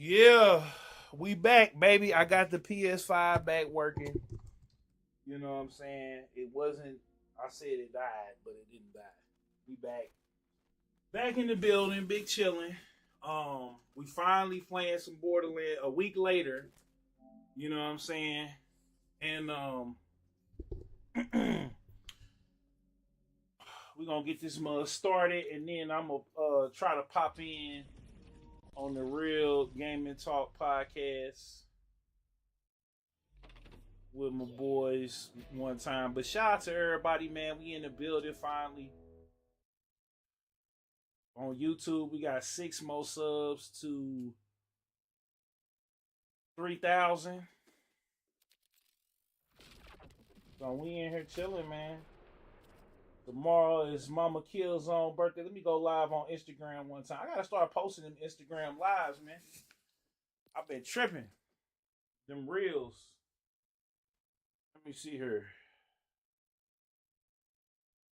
Yeah, we back, baby. I got the PS5 back working. You know what I'm saying? It wasn't. I said it died, but it didn't die. We back, back in the building, big chilling. We finally playing some Borderlands a week later. You know what I'm saying? And we gonna get this mug started, and then I'm gonna try to pop in on the Real Gaming Talk podcast with my boys one time. But shout out to everybody, man. We in the building finally. On YouTube, we got 6 more subs to 3,000. So we in here chilling, man. Tomorrow is Mama Killzone birthday. Let me go live on Instagram one time. I gotta start posting them Instagram lives, man. I've been tripping. Them reels. Let me see here.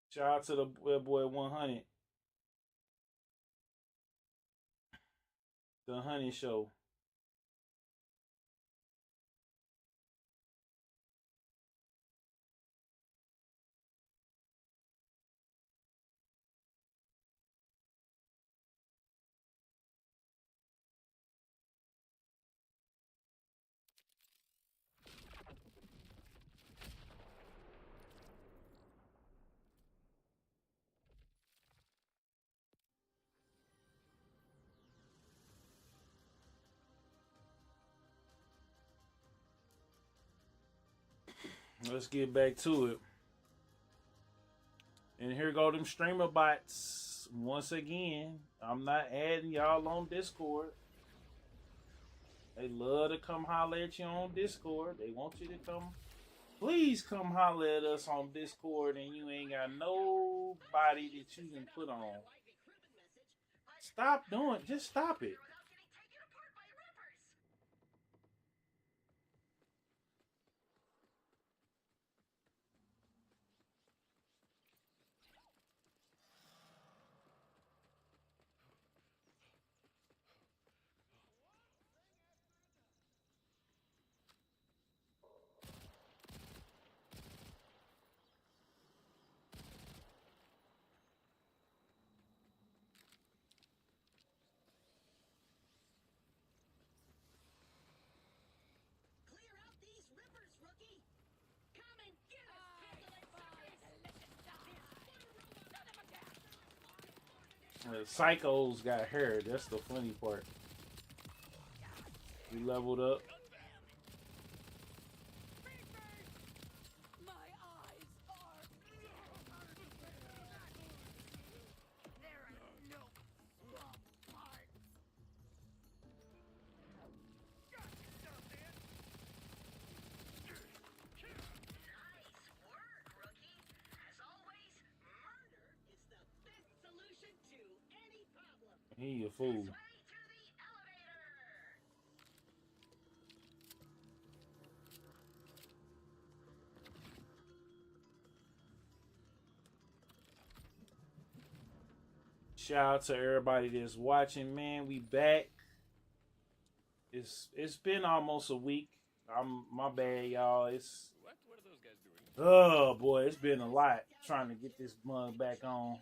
Shout out to the boy 100. The Honey Show. Let's get back to it. And here go them streamer bots. Once again, I'm not adding y'all on Discord. They love to come holler at you on Discord. They want you to come. Please come holler at us on Discord, and you ain't got nobody that you can put on. Stop doing. Just stop it. The psychos got hair. That's the funny part. We leveled up. He a fool. Shout out to everybody that's watching, man. We back. It's been almost a week. I'm my bad, y'all. It's what are those guys doing? Oh boy, it's been a lot trying to get this mug back on.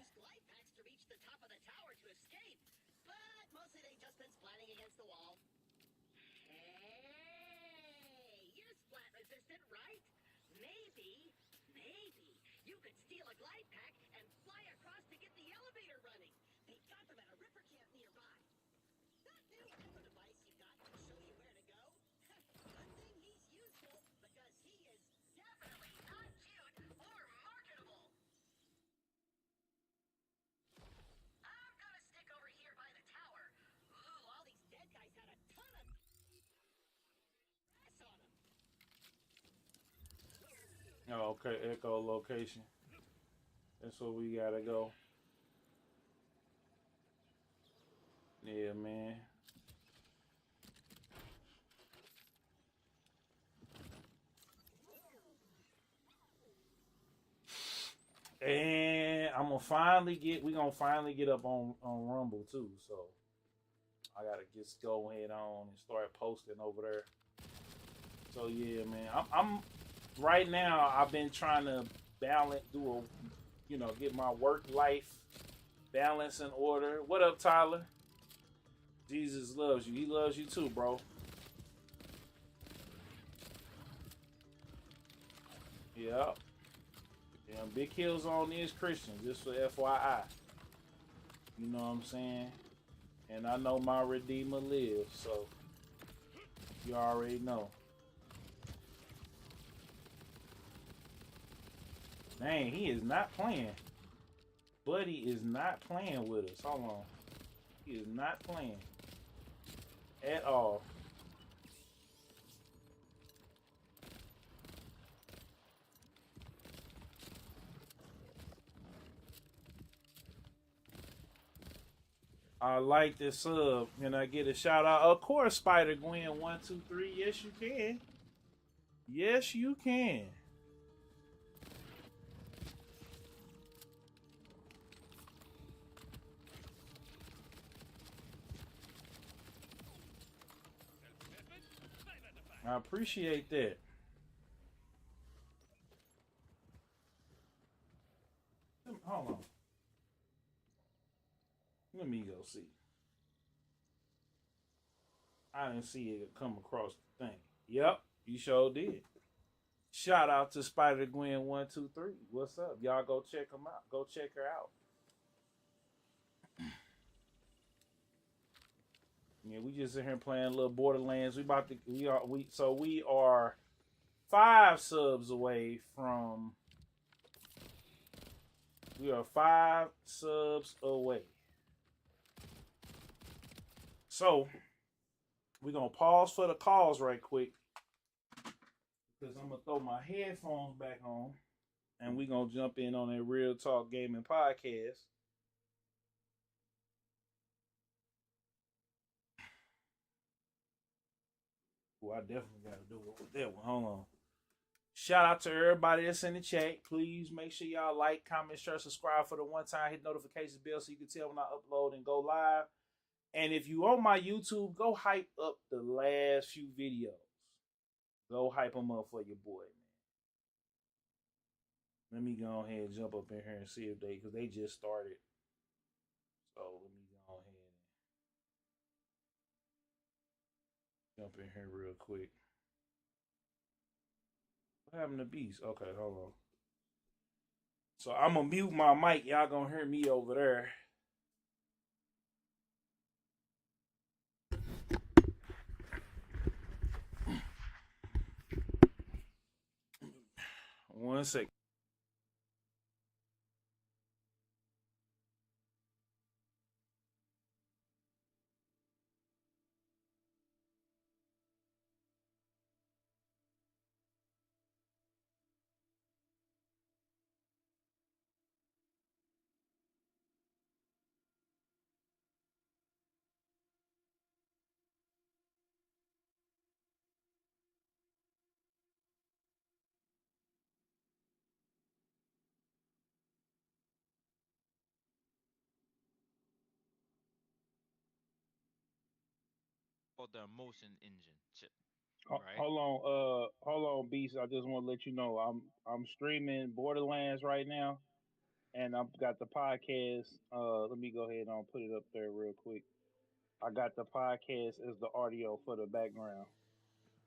Oh, okay, echo location. That's where we gotta go. Yeah, man. And we gonna finally get up on Rumble too. So I gotta just go ahead on and start posting over there. So yeah, man, I'm right now. I've been trying to balance, get my work life balance in order. What up, Tyler? Jesus loves you. He loves you too, bro. Yep. Yeah, Big Hills on is Christian, just for FYI. You know what I'm saying? And I know my Redeemer lives, so you already know. Man, he is not playing. Buddy is not playing with us. Hold on. He is not playing at all. I like this sub. Can I get a shout out? Of course, Spider Gwen 123. Yes, you can. Yes, you can. I appreciate that. Hold on. Let me go see. I didn't see it come across the thing. Yep, you sure did. Shout out to Spider Gwen 123. What's up? Y'all go check them out. Go check her out. Yeah, we just in here playing a little Borderlands. We are 5 subs away from. We are 5 subs away. So we're gonna pause for the calls right quick because I'm gonna throw my headphones back on and we're gonna jump in on a Real Talk Gaming podcast. Oh, I definitely gotta do it with that one. Hold on. Shout out to everybody that's in the chat. Please make sure y'all like, comment, share, subscribe for the one time. Hit notifications bell so you can tell when I upload and go live. And if you on my YouTube, go hype up the last few videos. Go hype them up for your boy, man. Let me go ahead and jump up in here and see if because they just started. So let me go ahead and jump in here real quick. What happened to Beast? Okay, hold on. So I'm gonna mute my mic. Y'all gonna hear me over there. One second. Or the motion engine chip, right? Hold on, Beast. I just want to let you know I'm streaming Borderlands right now, and I've got the podcast. Let me go ahead and put it up there real quick. I got the podcast as the audio for the background.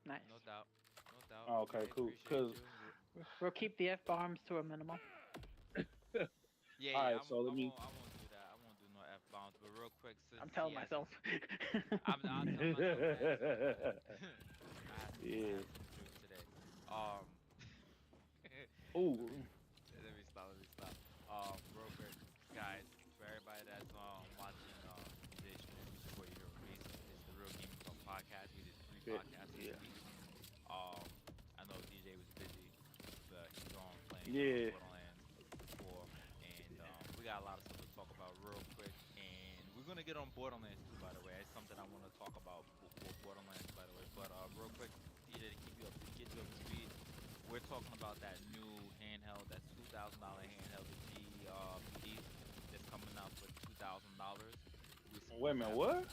No Nice. doubt, no doubt. Okay, Okay, cool. appreciate Cause you. We'll keep the F bombs to a minimal. Yeah, all yeah. right, so let me. I won't do that. I won't do no f bombs. But real quick, since I'm telling he has myself. I'll tell myself that as well. I Yeah. had some drinks today. Um, Ooh. let me stop. Let me stop. Real quick, guys, for everybody that's watching DJ stream, it's your boy Hero Beast. It's the Real Gaming Talk podcast. We did 3 Yeah. podcasts this Yeah. week. I know DJ was busy, but he's on playing Yeah. Borderlands 4, and we got a lot of stuff to talk about real quick. And we're gonna get on Borderlands too, by the way. It's something I want to talk about for Borderlands, by the way. But real quick, DJ, to keep you up, to get you up to speed, we're talking about that new handheld, that $2,000 handheld, the GPD, that's coming out for $2,000. We Wait a supposed to minute. have What?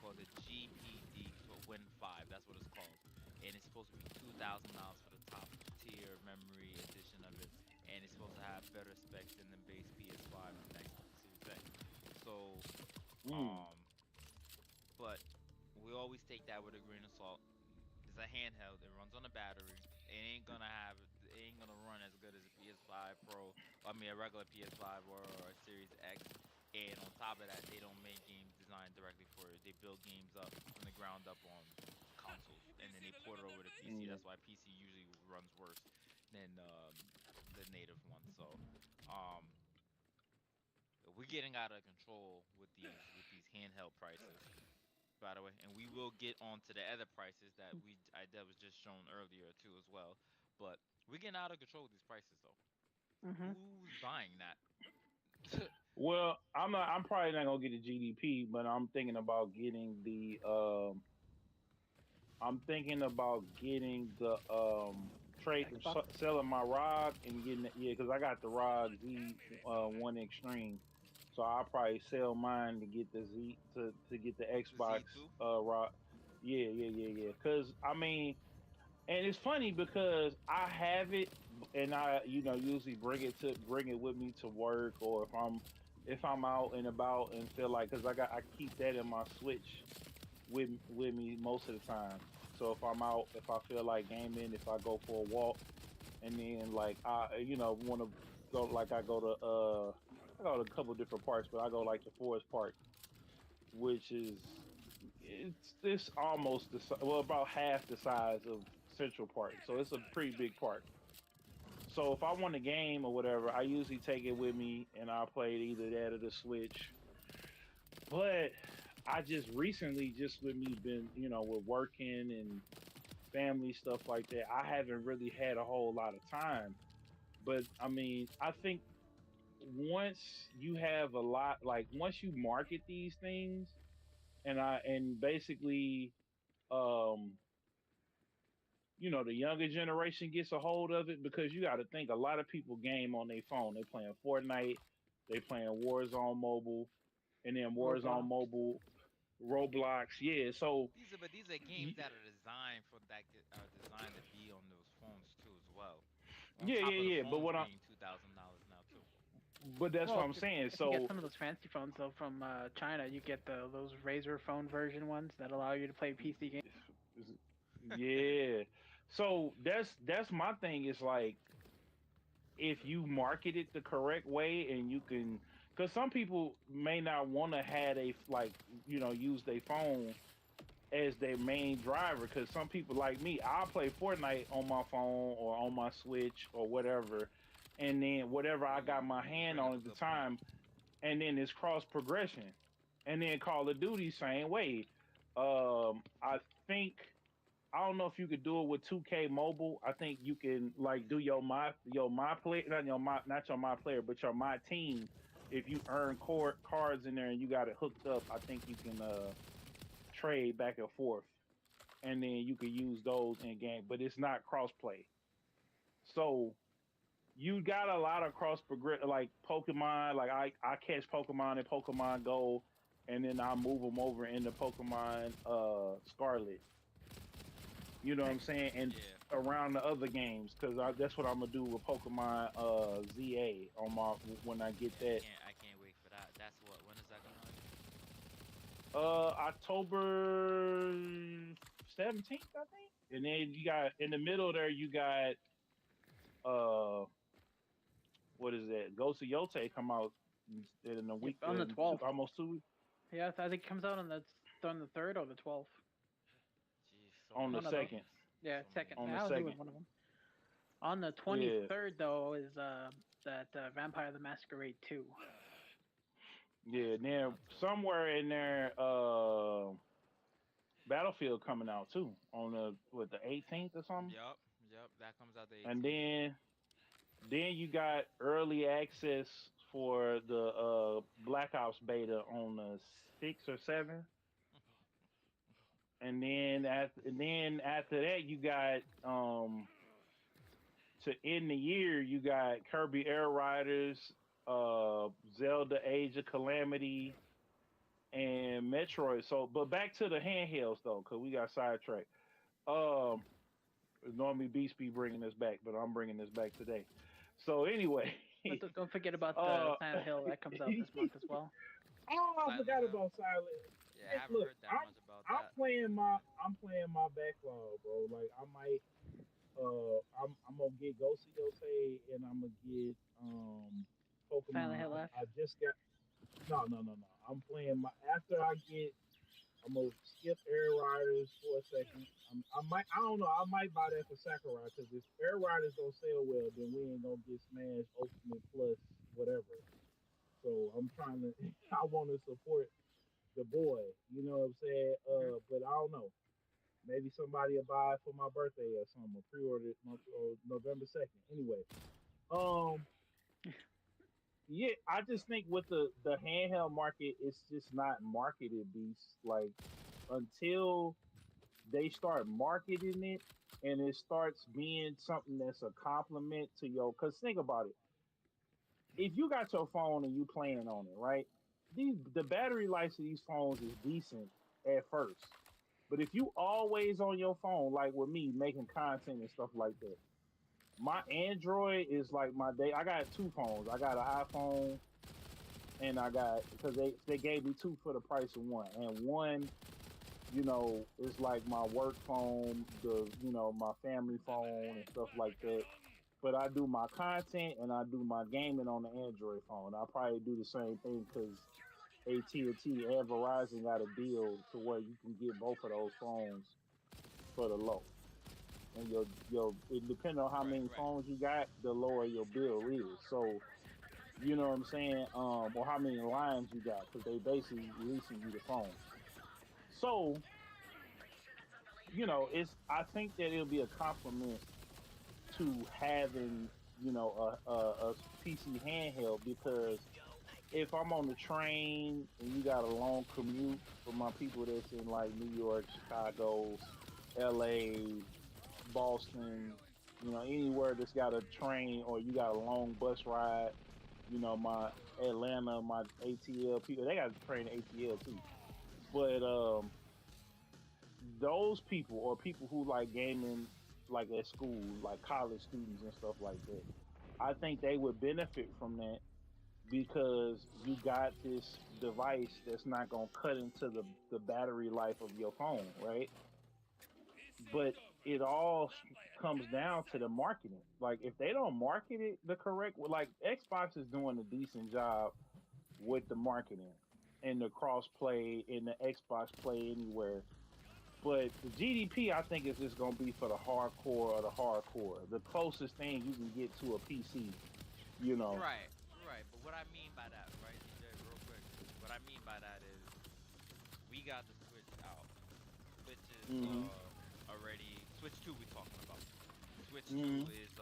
called the GPD Win 5. That's what it's called, and it's supposed to be $2,000 for the top tier memory edition of it, and it's supposed to have better specs than the base PS5 and Xbox Series X. So, Mm. um, but we always take that with a grain of salt. It's a handheld. It runs on a battery. It ain't gonna run as good as a PS5 Pro. I mean, a regular PS5 or a Series X. And on top of that, they don't make games designed directly for it. They build games up from the ground up on consoles, and then they port it over to PC. Mm. That's why PC usually runs worse than the native one. So, um, we're getting out of control with these handheld prices, by the way, and we will get onto the other prices that was just shown earlier too as well. But we're getting out of control with these prices though. Hmm. Who's buying that? Well, I'm not. I'm probably not gonna get a GDP, but I'm thinking about getting the. I'm thinking about getting the trade Xbox. selling my ROG and getting it, yeah, because I got the ROG Z one Extreme, so I'll probably sell mine to get the Z to get the The Xbox Z2? ROG. Yeah, yeah, yeah, yeah. Because I mean, and it's funny because I have it, and I usually bring it with me to work, or if I'm out and about and feel like, because I keep that in my Switch with me most of the time. So if I'm out, if I feel like gaming, if I go for a walk, and then like I want to go, like I go to a couple different parks, but I go like the Forest Park, which is it's almost well, about half the size of Central Park, so it's a pretty big park. So if I want a game or whatever, I usually take it with me and I'll play it, either that or the Switch. But I just recently, just with me been, with working and family stuff like that, I haven't really had a whole lot of time. But I mean, I think once you have a lot, like once you market these things, and basically, um, the younger generation gets a hold of it, because you got to think a lot of people game on their phone. They playing Fortnite, they playing Warzone mobile, and then Warzone Roblox. mobile, Roblox. Yeah, so These are games that are designed are designed to be on those phones too as well. On yeah, top of the yeah, yeah. phones being $2,000 now too. But that's what Well, I'm saying. if you get So some of those fancy phones though from China, you get those Razer phone version ones that allow you to play PC games. yeah. So that's my thing. Is like, if you market it the correct way, and you can, because some people may not want to have a, like, use their phone as their main driver. Because some people like me, I'll play Fortnite on my phone or on my Switch or whatever, and then whatever I got my You hand bring on up a at the good point. time, and then it's cross progression, and then Call of Duty same way. I think, I don't know if you could do it with 2K Mobile. I think you can, like, do your my play, not your my player, but your my team. If you earn cards in there and you got it hooked up, I think you can trade back and forth, and then you can use those in game. But it's not cross play. So you got a lot of cross progress, like Pokemon. Like I catch Pokemon in Pokemon Go, and then I move them over into Pokemon Scarlet. You know what I'm saying? And Yeah, around the other games, because that's what I'm gonna do with Pokemon ZA on my, when I get yeah, that I can't wait for that. That's what. When is that coming out again? October 17th, I think. And then you got in the middle there, you got uh what is that? Ghost of Yote come out in a Yep, week, on the 12th. almost 2 weeks, Yeah, I think it comes out on the 3rd or the 12th. Jeez, so on the many One of those. second. games. Yeah, So many second. On the I'll do it second. one of them. On the Yeah. 23rd though is that Vampire the Masquerade 2. Yeah. That's And coming then out too. somewhere in there, Battlefield coming out too on the 18th or something. Yep. That comes out the And 18th. then you got early access for the Black Ops beta on the 6th or 7th. And then after that, you got to end the year, you got Kirby Air Riders, Zelda Age of Calamity, and Metroid. So, but back to the handhelds though, because we got sidetracked. Um, Normally Beast be bringing this back, but I'm bringing this back today. So anyway, But don't forget about the uh, Silent Hill that comes out this month as well. Oh, I Silent forgot Hill. about Silent. Yeah, I Man, haven't look, heard that much about I'm that. playing my backlog, bro. Like I might I'm gonna get Ghost of Yosei and I'm gonna get Silent Pokemon. Hill X. I just got no. I'm playing my after I get I'm gonna skip Air Riders for a second. I don't know. I might buy that for Sakurai because if Air Riders don't sell well, then we ain't gonna get Smash Ultimate Plus whatever. So I'm trying to. I want to support the boy. You know what I'm saying? Hmm. But I don't know. Maybe somebody will buy it for my birthday or something. Or pre-order it November 2nd. Anyway, um, yeah, I just think with the handheld market, it's just not marketed. Beast like until they start marketing it and it starts being something that's a compliment to your. Because think about it, if you got your phone and you playing on it, right? The battery life of these phones is decent at first, but if you always on your phone, like with me making content and stuff like that, my Android is like my day. I got two phones. I got an iPhone and I got because they gave me two for the price of one, and one is like my work phone, my family phone and stuff like that. But I do my content and I do my gaming on the Android phone. I'll probably do the same thing because AT&T and Verizon got a deal to where you can get both of those phones for the low. And your it depending on how Right, many right. phones you got, the lower your bill is. So you know what I'm saying, or how many lines you got, because they basically leasing you the phone. So it's I think that it'll be a compliment to having a PC handheld because if I'm on the train and you got a long commute for my people that's in like New York, Chicago, LA, Boston, anywhere that's got a train or you got a long bus ride, my Atlanta, my ATL people, they got a train ATL too. But those people or people who like gaming like at school, like college students and stuff like that, I think they would benefit from that because you got this device that's not going to cut into the battery life of your phone, right? But it all comes down to the marketing. Like if they don't market it the correct way, like Xbox is doing a decent job with the marketing and the cross play and the Xbox Play Anywhere. But the GDP, I think, is just going to be for the hardcore or the hardcore, the closest thing you can get to a PC. You know. Right, right. But what I mean by that, right, DJ, real quick, what I mean by that is we got the Switch out. Switch is Hmm. already Switch 2 we talking about. Switch 2 Hmm. is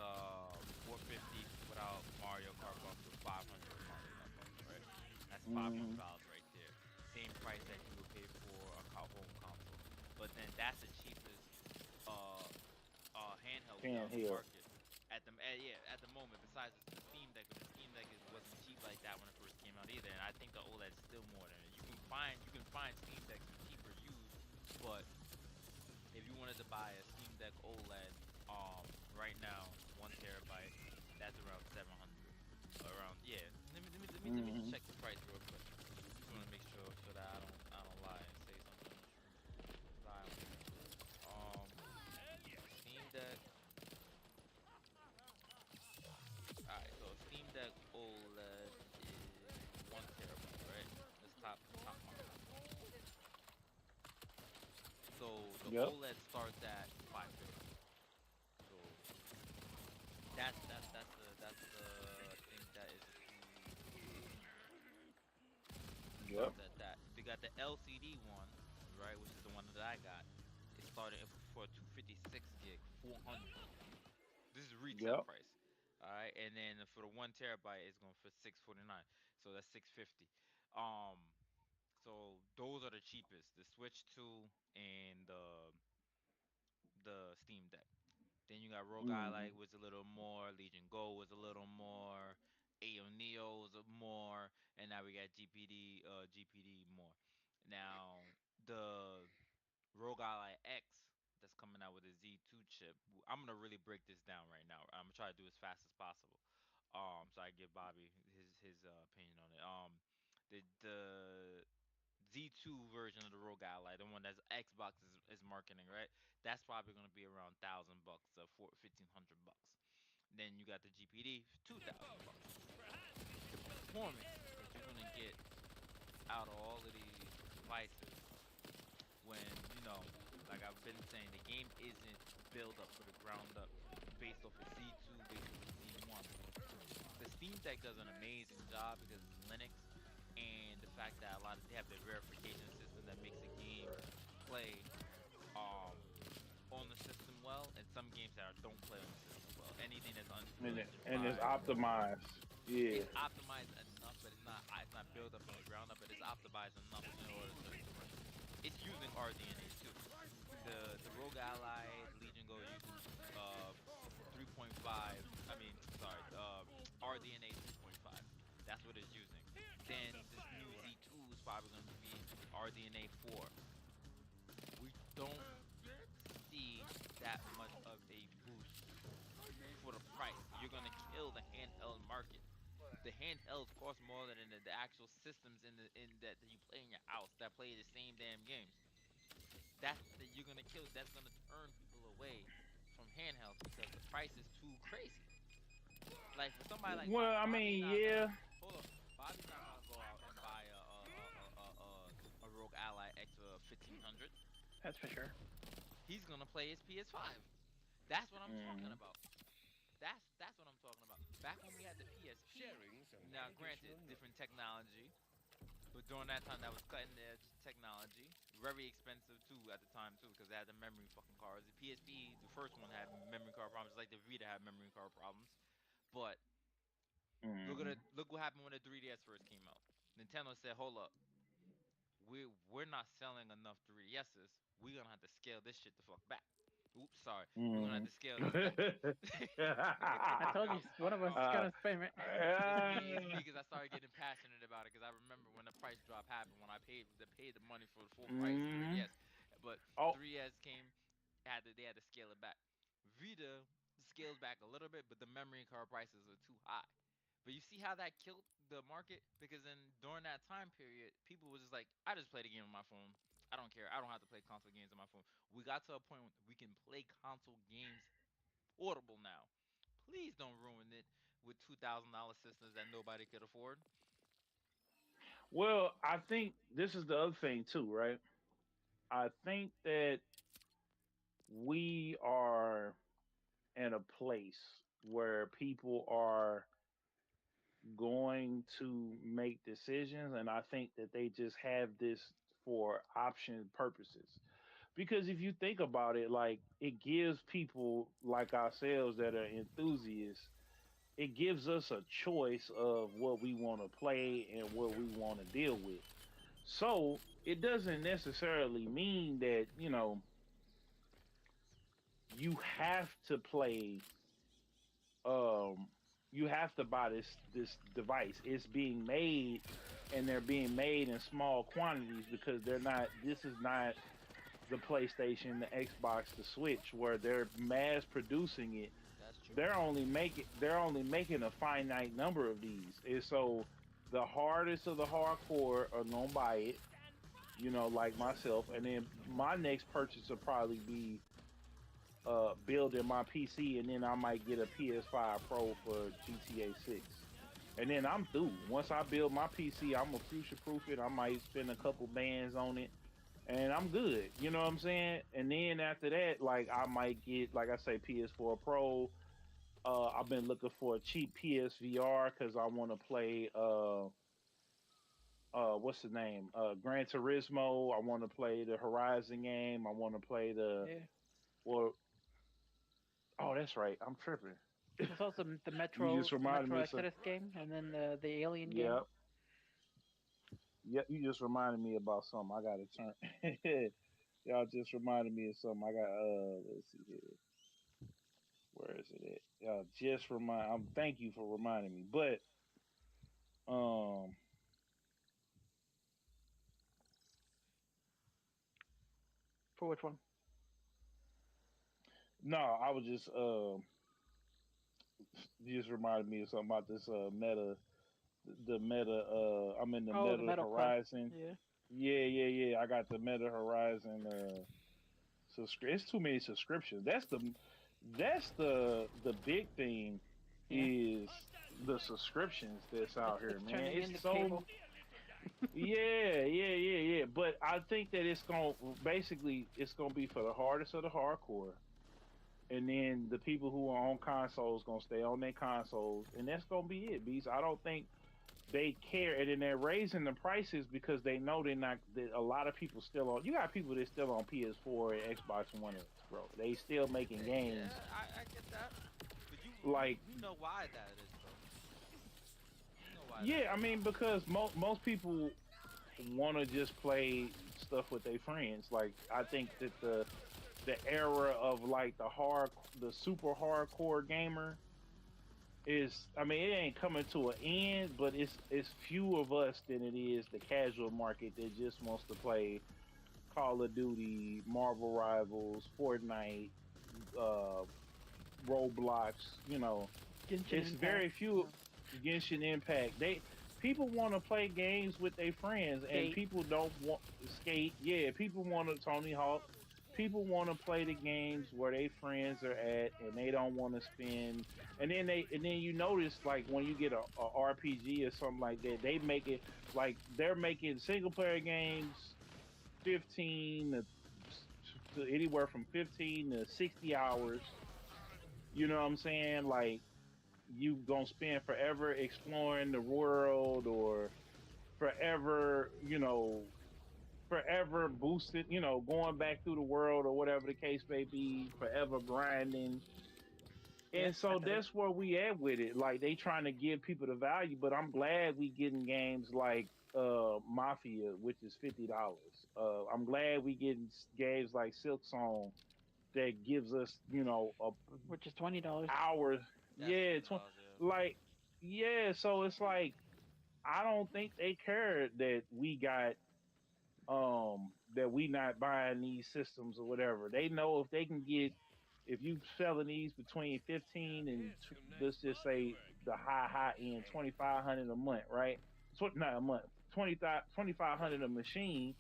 450 without Mario Kart Plus with 500 with Mario Kart Plus, right? That's Hmm. $500 right there. Same price that you would pay for a home console. But then that's the cheapest uh handheld we got on the Handheld. market yeah, at the moment. Besides the Steam Deck, but the Steam Deck wasn't cheap like that when it first came out either. And I think the OLED's still more than it. You can find Steam Decks for cheaper used, but if you wanted to buy a Steam Deck OLED, right now, 1 terabyte, that's around 700. Around, yeah. Let me just Hmm. check the price real quick. Just want to make sure so that I don't lie and say something untrue. 'Cause I don't know. Steam Deck. All right, so Steam Deck OLED is 1 terabyte, right? This top model. So the Yep. OLED starts at 550. So that's the thing that is Yep. starts at that. We got the LCD one, right, which is the one that I got. It started for 256 gig, 400. This is retail Yep. price. All right, and then for the 1 terabyte, it's going for 649. So that's 650. Um, so those are the cheapest. The Switch 2 and the Steam Deck. Then you got Rogue Ally Hmm. was a little more, Legion Go was a little more, AO Neo was a more, and now we got GPD more. Now, the Rogue Ally X that's coming out with a Z2 chip. I'm gonna really break this down right now. I'm gonna try to do as fast as possible. So I give Bobby his opinion on it. The Z2 version of the Rogue Ally, the one that's Xbox is marketing, right? That's probably gonna be around $1,000, for $1,500. Then you got the GPD, $2,000. The performance that you're gonna get out of all of these devices when like I've been saying, the game isn't built up for the ground up based off of Z2, based off of Z1. The Steam Deck does an amazing job because it's Linux, and the fact that a lot of they have the verification system that makes a game play um on the system well, and some games that don't play on the system well. Anything that's Unreal Engine And it's 5, optimized. Yeah. it's optimized enough, but it's not built up from the ground up, but it's optimized enough in order to run. It's using RDNA too. The Rogue Ally Legion Go uses 3.5. I mean, sorry, RDNA 3.5. That's what it's using. Then this new Z2 is probably going to be RDNA 4. We don't see that much of a boost for the price. You're going to kill the handheld market. The handhelds cost more than the actual systems in that you play in your house that play the same damn games. That you're gonna kill. That's gonna turn people away from handhelds because the price is too crazy. Like for somebody like Well, Bobby, I Bobby's mean, not gonna yeah. hold up. Bobby's not gonna go out and buy a Rogue Ally X for 1,500. That's for sure. He's gonna play his PS5. That's what I'm talking Mm. about. That's what I'm talking about. Back when we had the PSP, now granted, different technology, but during that time, that was cutting edge technology. Very expensive too at the time too, because they had the memory fucking cards. The PSP, the first one had memory card problems, like the Vita had memory card problems. But Mm. look what happened when the 3DS first came out. Nintendo said, "Hold up, we're not selling enough 3DSs. We're gonna have to scale this shit the fuck back." Oops, sorry. We're gonna have Mm. to scale this back. I told you one of us is uh, gonna spam it. It's me uh, because I started getting passionate about it because I remember when the price drop happened when I paid the money for the full price mm. 3DS, but Oh, 3DS came they had to scale it back. Vita scaled back a little bit, but the memory card prices are too high. But you see how that killed the market because then during that time period, people was just like, I just play the game on my phone. I don't care. I don't have to play console games on my phone. We got to a point where we can play console games portable now. Please don't ruin it with $2,000 systems that nobody could afford. well, I think this is the other thing too, right? I think that we are in a place where people are going to make decisions, and I think that they just have this for option purposes. Because if you think about it, like it gives people like ourselves that are enthusiasts, it gives us a choice of what we want to play and what we want to deal with. So it doesn't necessarily mean that, you have to play um you have to buy this device. It's being made, and they're being made in small quantities because they're not this is not the PlayStation, the Xbox, the Switch, where they're mass producing it. That's true. They're only making a finite number of these. And so the hardest of the hardcore are gonna buy it, like myself. And then my next purchase will probably be building my PC, and then I might get a PS5 Pro for GTA 6. And then I'm through. Once I build my PC, I'm gonna future proof it. I might spend a couple bands on it, and I'm good. You know what I'm saying? And then after that, like I might get, like I say, PS4 Pro. I've been looking for a cheap PSVR because I want to play. What's the name? Gran Turismo. I want to play the Horizon game. I want to play the. Yeah. Well, oh, that's right. I'm tripping. There's also the You just reminded Metro me of some. Exodus game, and then the Alien game. Yeah, yeah. You just reminded me about something. I got to turn. Y'all just reminded me of something. I got. Let's see here. Where is it at? Y'all just remind. Thank you for reminding me. But um, For which one? No, I was just you just reminded me of something about this meta, the meta. I'm in the Oh, the Meta Metal Quest. Horizon. Yeah. Yeah, yeah, yeah. I got the Meta Horizon. It's too many subscriptions. That's the big thing Yeah. is the subscriptions that's out here, It's man. turning It's into so cable. yeah, yeah, yeah, yeah. But I think that it's gonna be for the hardest of the hardcore, and then the people who are on consoles gonna stay on their consoles, and that's gonna be it. Beast. I don't think they care, and then they're raising the prices because they know they're not. That a lot of people still on. You got people that still on PS4 and Xbox One X, bro. They still making games Yeah, I get that. But like you know why that is, though. You know why that yeah. I is. mean, because most people want to just play stuff with their friends. Like I think that the era of like the super hardcore gamer is, I mean, it ain't coming to an end, but it's few of us than it is the casual market that just wants to play Call of Duty, Marvel Rivals, Fortnite, uh, Roblox. You know, Genshin it's Impact. very few. Genshin Impact. People want to play games with their friends, and Skate. people don't want skate. Yeah, people want to Tony Hawk. People want to play the games where their friends are at, and they don't want to spend. And then you notice like when you get a RPG or something like that, they make it like they're making single player games 15 to anywhere from 15 to 60 hours. You know what I'm saying? Like you gonna spend forever exploring the world or forever, forever boosted, going back through the world or whatever the case may be, forever grinding. Yeah. And so that's where we at with it. Like they trying to give people the value, but I'm glad we getting games like Mafia, which is $50. I'm glad we getting games like Silk Song that gives us, a Which is $20. hours. That's Yeah, $20, yeah. like yeah. So it's like I don't think they care that we got that we not buying these systems or whatever. They know if they can get if you selling these between 15 and let's just say the high end 2,500 a month, right? Not a month, 2,500 a machine,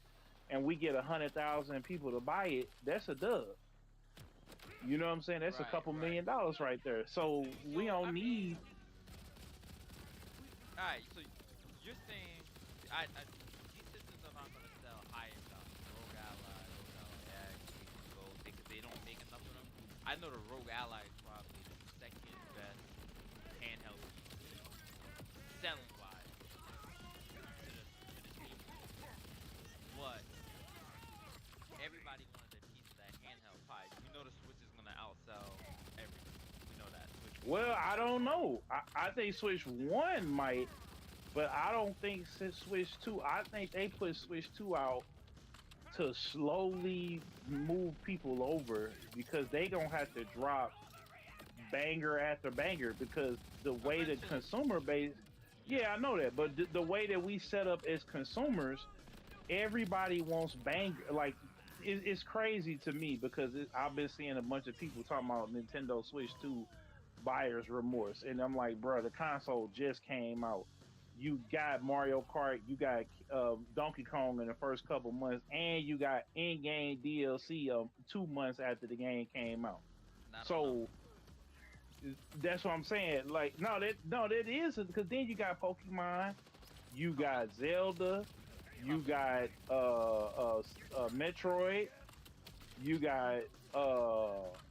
and we get 100,000 people to buy it. That's a dub. You know what I'm saying? That's a Right, couple right. $1 million right there. So we So I don't mean, need. all right. So you're saying these systems are not gonna sell high enough. Rogue Ally, Rogue Ally X, Gold, because they don't make enough of them. I know the Rogue Ally is probably the second best handheld PC, selling wise to the Steam. But everybody wanted a piece of that handheld pie. You know the Switch is gonna outsell everything. We know that Switch One. Well, I don't know. I think Switch One might, but I don't think since Switch Two. I think they put Switch Two out to slowly move people over because they gonna have to drop banger after banger because the way the Eventually, consumer base. yeah. Yeah, I know that, but the way that we set up as consumers, everybody wants banger. Like it's crazy to me because I've been seeing a bunch of people talking about Nintendo Switch Two buyer's remorse, and I'm like, bro, the console just came out. You got Mario Kart, you got Donkey Kong in the first couple months, and you got in-game DLC 2 months after the game came out. Not enough. So that's what I'm saying. Like, no, that isn't because then you got Pokemon, you Come on, got Zelda, you come. got Metroid, you got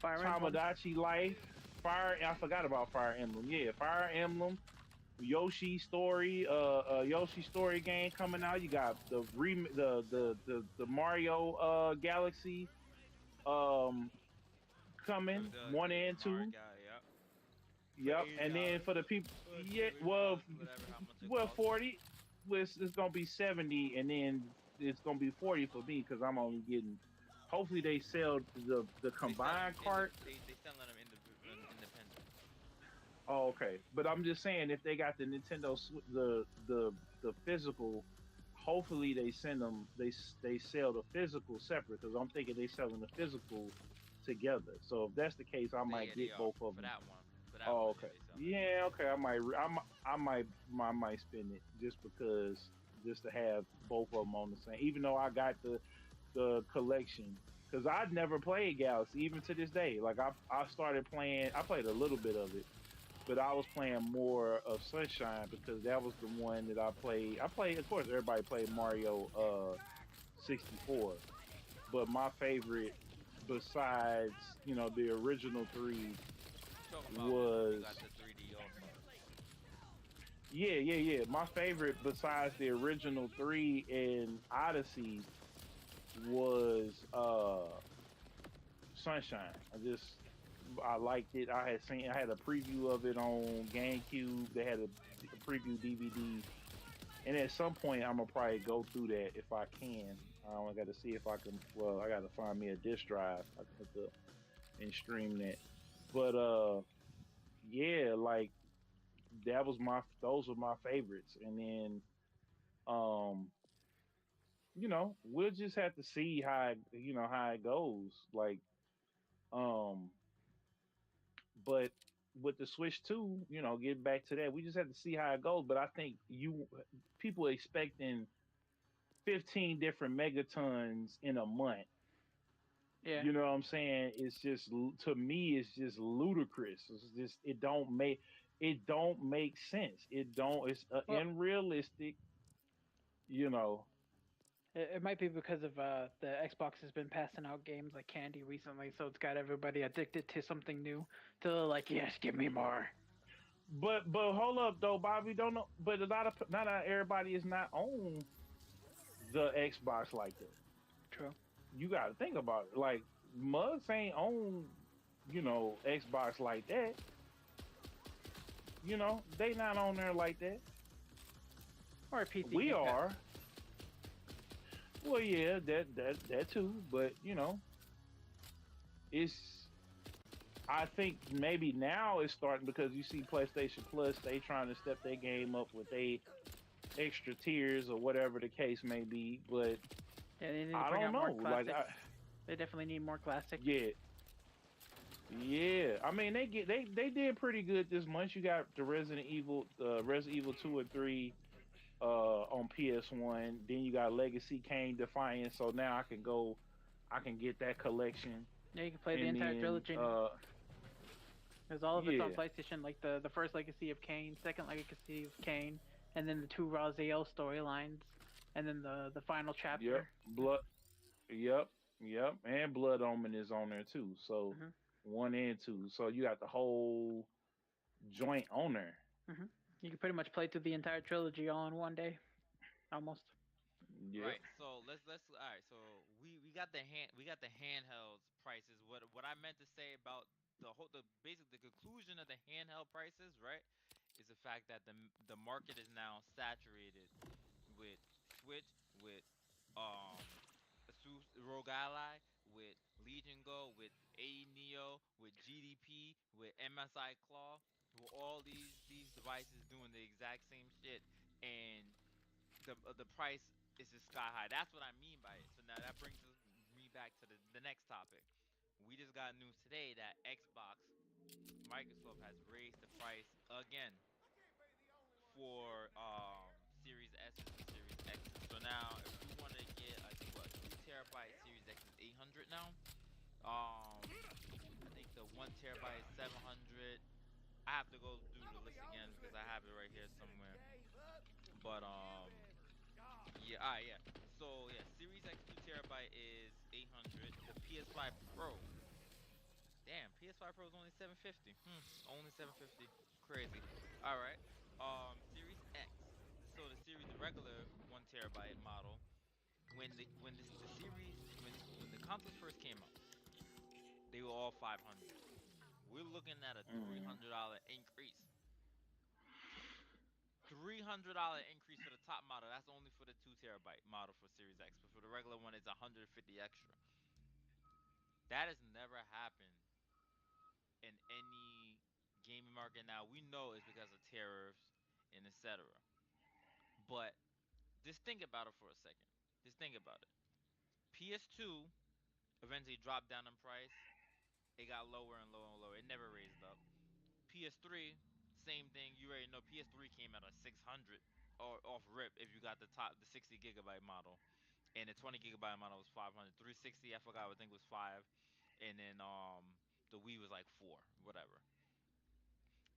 Fire Emblem. Tamagotchi Life, Fire. I forgot about Fire Emblem. Yeah, Fire Emblem, Yoshi Story game coming out. You got the Mario Galaxy um coming one The and Mario two. guy, yeah. For Yep, and then $80. for the people, yeah, $70, whatever, how much it well, costs. 40. It's gonna be 70, and then it's gonna be 40 for me because I'm only getting. Hopefully, they sell the They sell them combined cart. they selling them independent. Oh, okay, but I'm just saying if they got the Nintendo the physical hopefully they send them. They sell the physical separate because I'm thinking they selling the physical together. So if that's the case, I might Yeah, they get are both of for them. that one. For that Oh, one, yeah, okay. they selling it. Yeah, okay. I might spend it just because just to have both of them on the same. Even though I got the collection, because I'd never played Galaxy even to this day. Like I started playing. I played a little bit of it, but I was playing more of Sunshine because that was the one that I played. I played, of course, everybody played Mario 64, but my favorite besides the original three You talking about when you got was the 3D All Stars? yeah. My favorite besides the original three in Odyssey was Sunshine. I liked it. I had a preview of it on GameCube. They had a preview DVD, and at some point I'm gonna probably go through that if I can. I got to see if I can. Well, I got to find me a disk drive I can hook up and stream that. But yeah, like those were my favorites, and then um, we'll just have to see how it goes. Like um But with the Switch 2, get back to that. We just have to see how it goes. But I think people expecting 15 different megatons in a month. Yeah. You know what I'm saying? It's just to me, it's just ludicrous. It don't make sense. It don't. It's Well, unrealistic. You know. it might be because of the Xbox has been passing out games like candy recently, so it's got everybody addicted to something new. So they're like, yes, give me more. But hold up though, Bobby. Don't know. But not everybody is not on the Xbox like that. True. You got to think about it. Like Mugs ain't on, Xbox like that. They not on there like that. Or a PC We Game Pass. are. Well, yeah, that too. But it's. I think maybe now it's starting because you see PlayStation Plus. They trying to step their game up with they extra tiers or whatever the case may be. But Yeah, they need to I bring don't out more know. Like classics. They definitely need more classics. yeah, yeah. I mean, they did pretty good this month. You got Resident Evil 2 and 3 on PS1. Then you got Legacy Kane Defiance. So now I can get that collection. Yeah, you can play the And entire then trilogy now. Because all of it's on yeah, PlayStation, like the first Legacy of Kane, second Legacy of Kane, and then the two Raziel storylines, and then the final yep, chapter. blood, yep, yep, and Blood Omen is on there too. So hmm 1 and 2. So you got the whole joint on there. hmm You can pretty much play through the entire trilogy all in one day, almost. Yep. Right. So let's all right. So we got the handhelds prices. What I meant to say about the basic the conclusion of the handheld prices, right, is the fact that the market is now saturated with Switch, with Asus ROG Ally, with Legion Go, with A Neo, with GDP, with MSI Claw, with all these devices doing the exact same shit, and the price is just sky high. That's what I mean by it. So now that brings me back to the next topic. We just got news today that Microsoft has raised the price again for Series S's and Series X's. So now if you want to get I think what 2 terabyte Series X is 800 now. I think the 1 terabyte is 700. I have to go through the list again because I have it right here somewhere. But yeah, yeah. So yeah, Series X 2 terabyte is 800. The PS5 Pro, damn, PS5 Pro is only 750. Only 750. Crazy. All right. Series X. So the regular 1 terabyte model, the series when the consoles first came out, they were all 500. We're looking at a Mm. $300 increase. $300 increase for the top model. That's only for the 2 terabyte model for Series X, but for the regular one, it's 150 extra. That has never happened in any gaming market. Now we know it's because of tariffs and etc. But Just think about it for a second. Just think about it. PS2 eventually dropped down in price. It got lower and lower and lower. It never raised up. PS3, same thing. You already know PS3 came out at 600 or off rip if you got the 60 gigabyte model, and the 20 gigabyte model was 500. 360, I forgot. I think was 5, and then the Wii was like 4, whatever.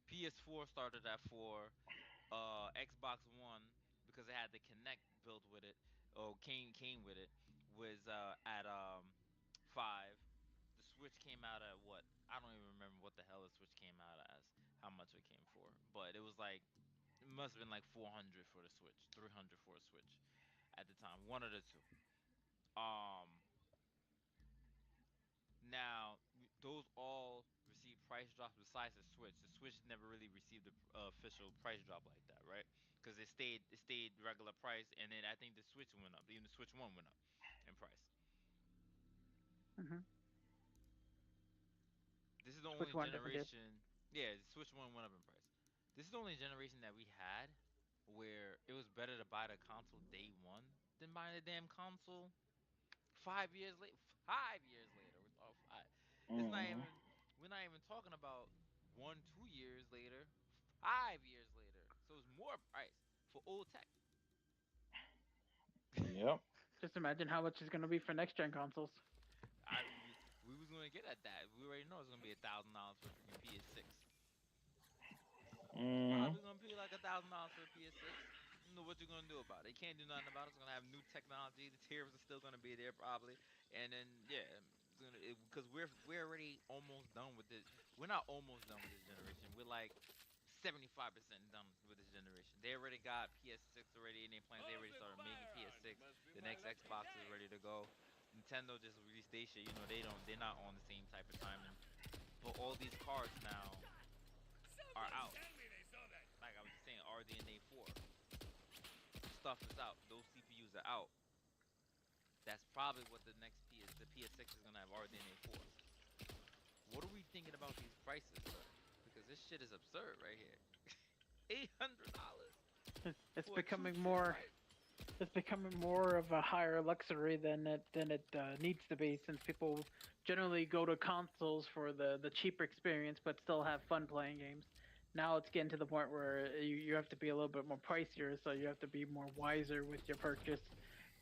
PS4 started at 4. Xbox One, because it had the Connect built with it, or came with it, was at 5. The Switch came out at what? I don't even remember what the hell the Switch came out as, how much it came for, but it was like it must have been like 400 for the Switch, 300 for a Switch at the time, one of the two. Um, Now, those all received price drops besides the Switch. The Switch never really received the official price drop like that, right? Because it stayed regular price, and then I think the Switch went up. Even the Switch One went up in price. Hmm. This is the Which only one doesn't did? generation. Yeah, the Switch One went up in price. This is the only generation that we had where it was better to buy the console day one than buy the damn console 5 years later. 5 years later, we're talking five. It's not Hmm. even. We're not even talking about 1, 2 years later. 5 years later, so it's more price for old tech. Yep. Just imagine how much it's going to be for next gen consoles. We was gonna get at that. We already know it's gonna be $1,000 for a freaking PS6. Hmm. Probably gonna pay like $1,000 for a PS6. You know what you're gonna do about it? You can't do nothing about it. It's gonna have new technology. The tiers are still gonna be there probably, and then yeah, it's gonna because we're already almost done with it. We're not almost done with this generation. We're like 75% done with this generation. They already got PS6 already in their plans. They already started making PS6. The next Xbox is ready to go. Nintendo just released their shit. You know they're not on the same type of timing. But all these cards now are out. Like I was just saying, RDNA 4 stuff is out. Those CPUs are out. That's probably what the PS6 is gonna have RDNA 4. What are we thinking about these prices, bro? Because this shit is absurd right here. $800 It's for a two becoming more. terabyte. It's becoming more of a higher luxury than it needs to be, since people generally go to consoles for the cheaper experience, but still have fun playing games. Now it's getting to the point where you have to be a little bit more pricier, so you have to be more wiser with your purchase,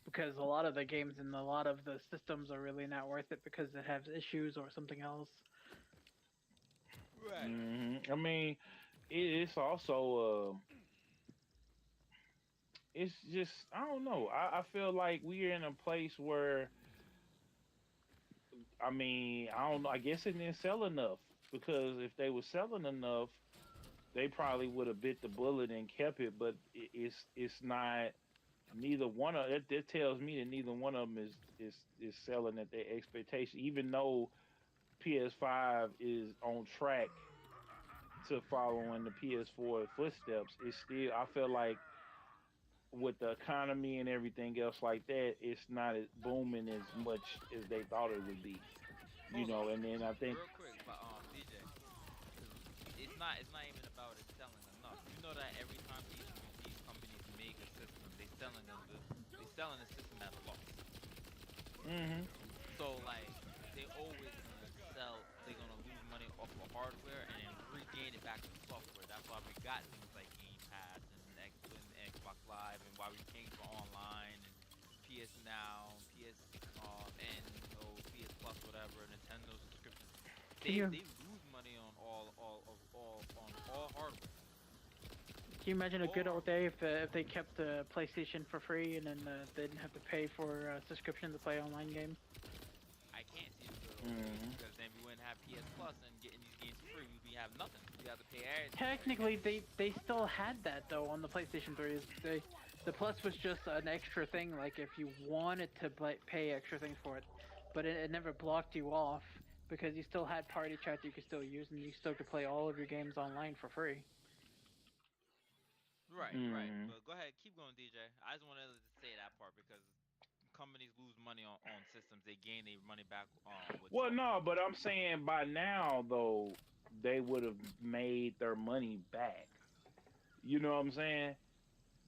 because a lot of the games and a lot of the systems are really not worth it because it has issues or something else. Right. I mean, it's also it's just I don't know. I feel like we're in a place where I mean I don't know. I guess it didn't sell enough because if they were selling enough, they probably would have bit the bullet and kept it. But it's not. Neither one of it. That tells me that neither one of them is selling at their expectation. Even though PS5 is on track to follow in the PS4 footsteps, it's still I feel like with the economy and everything else like that, it's not as booming as much as they thought it would be. You Hold on, know, and then I think real quick, but DJ, because it's not even about it selling enough. You know that every time these companies make a system, they selling the system at a loss. hmm So like they always gonna sell, they're gonna lose money off of hardware and then regain it back to software. That's why we got things like Game Pass and Xbox Live, and why we came for online and PS Now, PS and PS Plus, whatever, Nintendo subscriptions. Can They you they lose money on all hardware, can you imagine a all good old hardware. day if they kept the PlayStation for free and then they didn't have to pay for a subscription to play online games? I can't see the good old days hmm because then we wouldn't have PS Plus and getting these games for free. We'd be have nothing. We have to pay everything for every Technically, game. they still had that though on the PlayStation 3. The Plus was just an extra thing, like if you wanted to pay extra things for it, but it never blocked you off because you still had party chat you could still use and you still could play all of your games online for free. Right, right. hmm But go ahead, keep going, DJ. I just wanted to say that part because companies lose money on systems, they gain their money back with Well, software. no, but I'm saying by now though they would have made their money back. You know what I'm saying?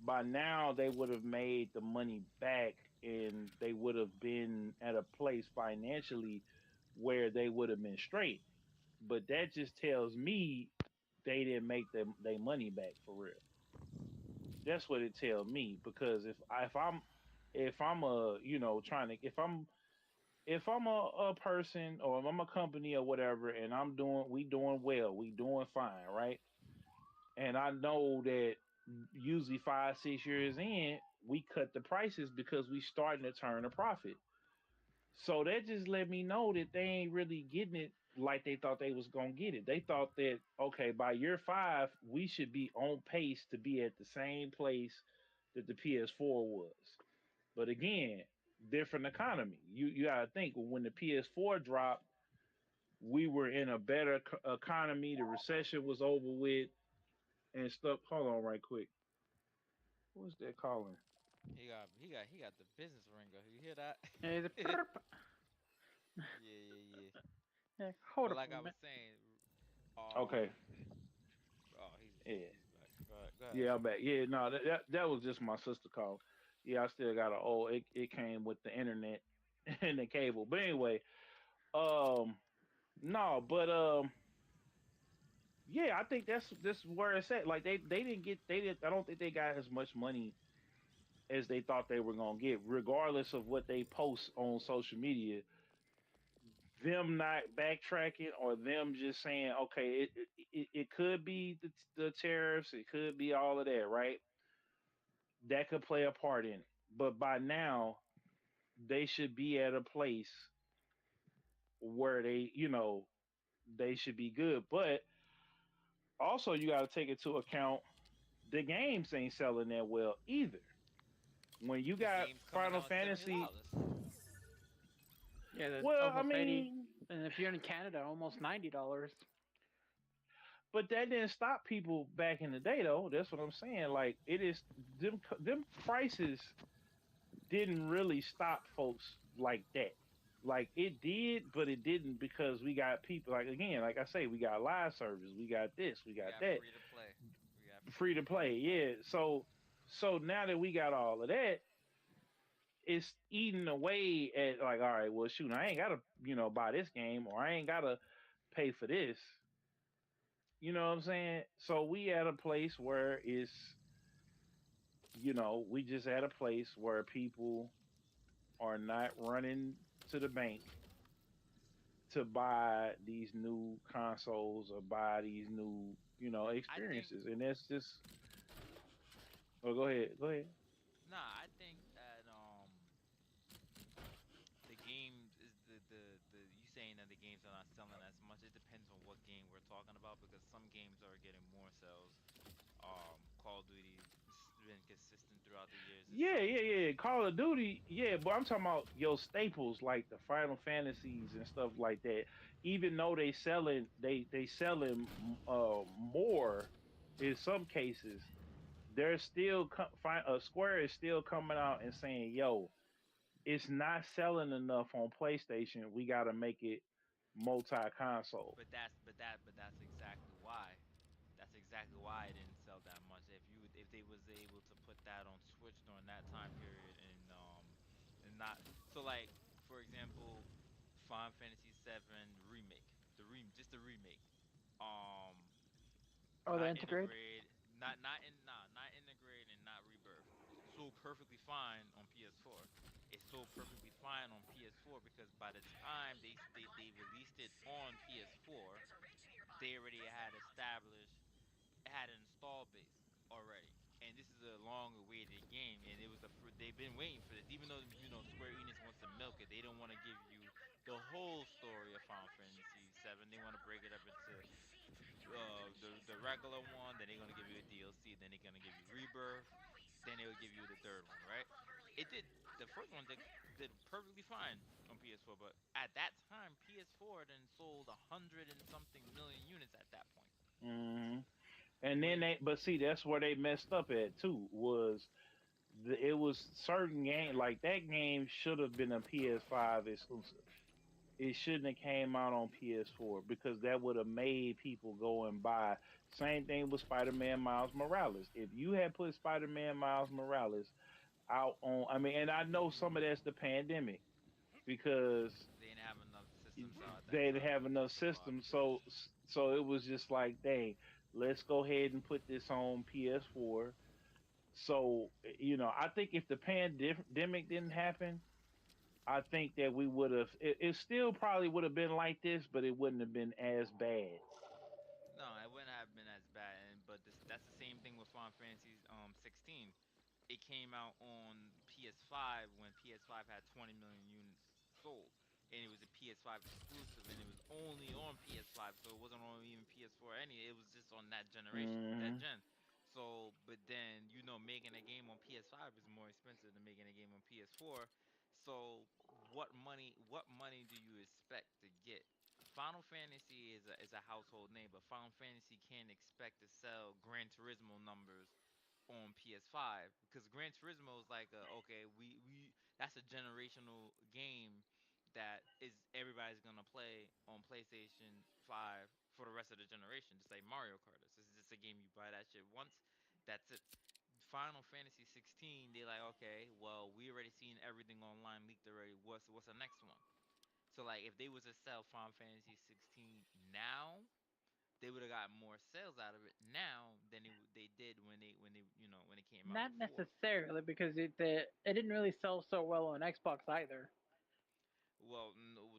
by now they would have made the money back and they would have been at a place financially where they would have been straight. But that just tells me they didn't make their money back for real. That's what it tells me because if I'm a trying to if I'm a person or if I'm a company or whatever and we doing well, we doing fine, right? And I know that usually 5 6 years in, we cut the prices because we starting to turn a profit. So that just let me know that they ain't really getting it like they thought they was gonna get it. They thought that okay, by year 5, we should be on pace to be at the same place that the PS4 was. But again, different economy. You gotta think when the PS4 dropped, we were in a better economy. The recession was over with and stuff. Hold on, right quick. What's that calling? He got the business ringer. You hear that? Yeah, the Yeah, perp. yeah. Yeah, hold But up like a I was minute. saying, Okay, um, oh, yeah, he's back. Go ahead, yeah, I'm bro. back. Yeah, no, that was just my sister call. Yeah, I still got a oh, it came with the internet and the cable. But anyway, um, no, but yeah, I think that's where it's at. Like they didn't get they did. I don't think they got as much money as they thought they were gonna get, regardless of what they post on social media. Them not backtracking or them just saying, okay, it could be the tariffs, it could be all of that, right? That could play a part in it. But by now, they should be at a place where they should be good. But also, you got to take into account the games ain't selling that well either. When you Cause got games coming Final out Fantasy, $70. Yeah, that's well, I almost 80. mean, And if you're in Canada, almost $90. but that didn't stop people back in the day, though. That's what I'm saying. Like it is them prices didn't really stop folks like that. Like it did, but it didn't because we got people like again, like I say, we got live service, we got this, we We got got that, free to play. We got free free to to play play. stuff. Yeah. So now that we got all of that, it's eating away at like, all right, well shoot, I ain't gotta, buy this game or I ain't gotta pay for this. You know what I'm saying? So we at a place where we just at a place where people are not running to the bank to buy these new consoles or buy these new, I think experiences. And that's just oh go ahead. Go ahead. nah. I think that the game is the you saying that the games are not selling as much. It depends on what game we're talking about because some games are getting more sales. Call of Duty has been consistent throughout the years. It's Yeah, selling. yeah, yeah. Call of Duty, yeah, but I'm talking about your staples like the Final Fantasies and stuff like that. Even though they selling more in some cases, they're still Square is still coming out and saying, "Yo, it's not selling enough on PlayStation. We got to make it multi-console." But that's exactly why. That's exactly why it didn't sell that much. If they was able to put that on Switch during that time period and not so like for example, Final Fantasy VII remake, just the remake. Um, Oh, the not integrate? integrate, not integrate and not rebirth. So perfectly fine on PS4. It's so perfectly fine on PS4 because by the time they released it on PS4, they already had established had an install base already. And this is a long awaited game and they've been waiting for this even though Square Enix wants to milk it. They don't want to give you the whole story of Final Fantasy 7. They want to break it up into the regular one, then they're gonna give you a DLC, then they're gonna give you Rebirth, then they'll give you the third one, right? It did the first one did perfectly fine on PS4, but at that time PS4 then sold 100 and something million units at that point. hmm And then When but see, that's where they messed up at too. It was certain game like that game should have been a PS5 exclusive. It shouldn't have came out on PS4 because that would have made people go and buy. Same thing with Spider-Man Miles Morales. If you had put Spider-Man Miles Morales out on, I mean, and I know some of that's the pandemic because They didn't have enough systems out at that they didn't time have to enough keep a lot of systems. players. So it was just like, dang, let's go ahead and put this on PS4. So I think if the pandemic didn't happen, I think that we would have. It still probably would have been like this, but it wouldn't have been as bad. No, it wouldn't have been as bad. But that's the same thing with Final Fantasy 16. It came out on PS5 when PS5 had 20 million units sold, and it was a PS5 exclusive, and it was only on PS5, so it wasn't on even PS4. It was just on that generation, that Hmm. gen. So, but then making a game on PS5 is more expensive than making a game on PS4. So, what money do you expect to get? Final Fantasy is a household name, but Final Fantasy can't expect to sell Gran Turismo numbers on PS5 because Gran Turismo is like okay, we that's a generational game that is everybody's gonna play on PlayStation 5 for the rest of the generation, just like Mario Kart is. This is just a game you buy that shit once, that's it. Final Fantasy 16, they like, okay, well, we already seen everything online leaked already. What's the next one? So like, if they was to sell Final Fantasy 16 now, they would have got more sales out of it now than they did when it came out Not before. necessarily because it didn't really sell so well on Xbox either. Well,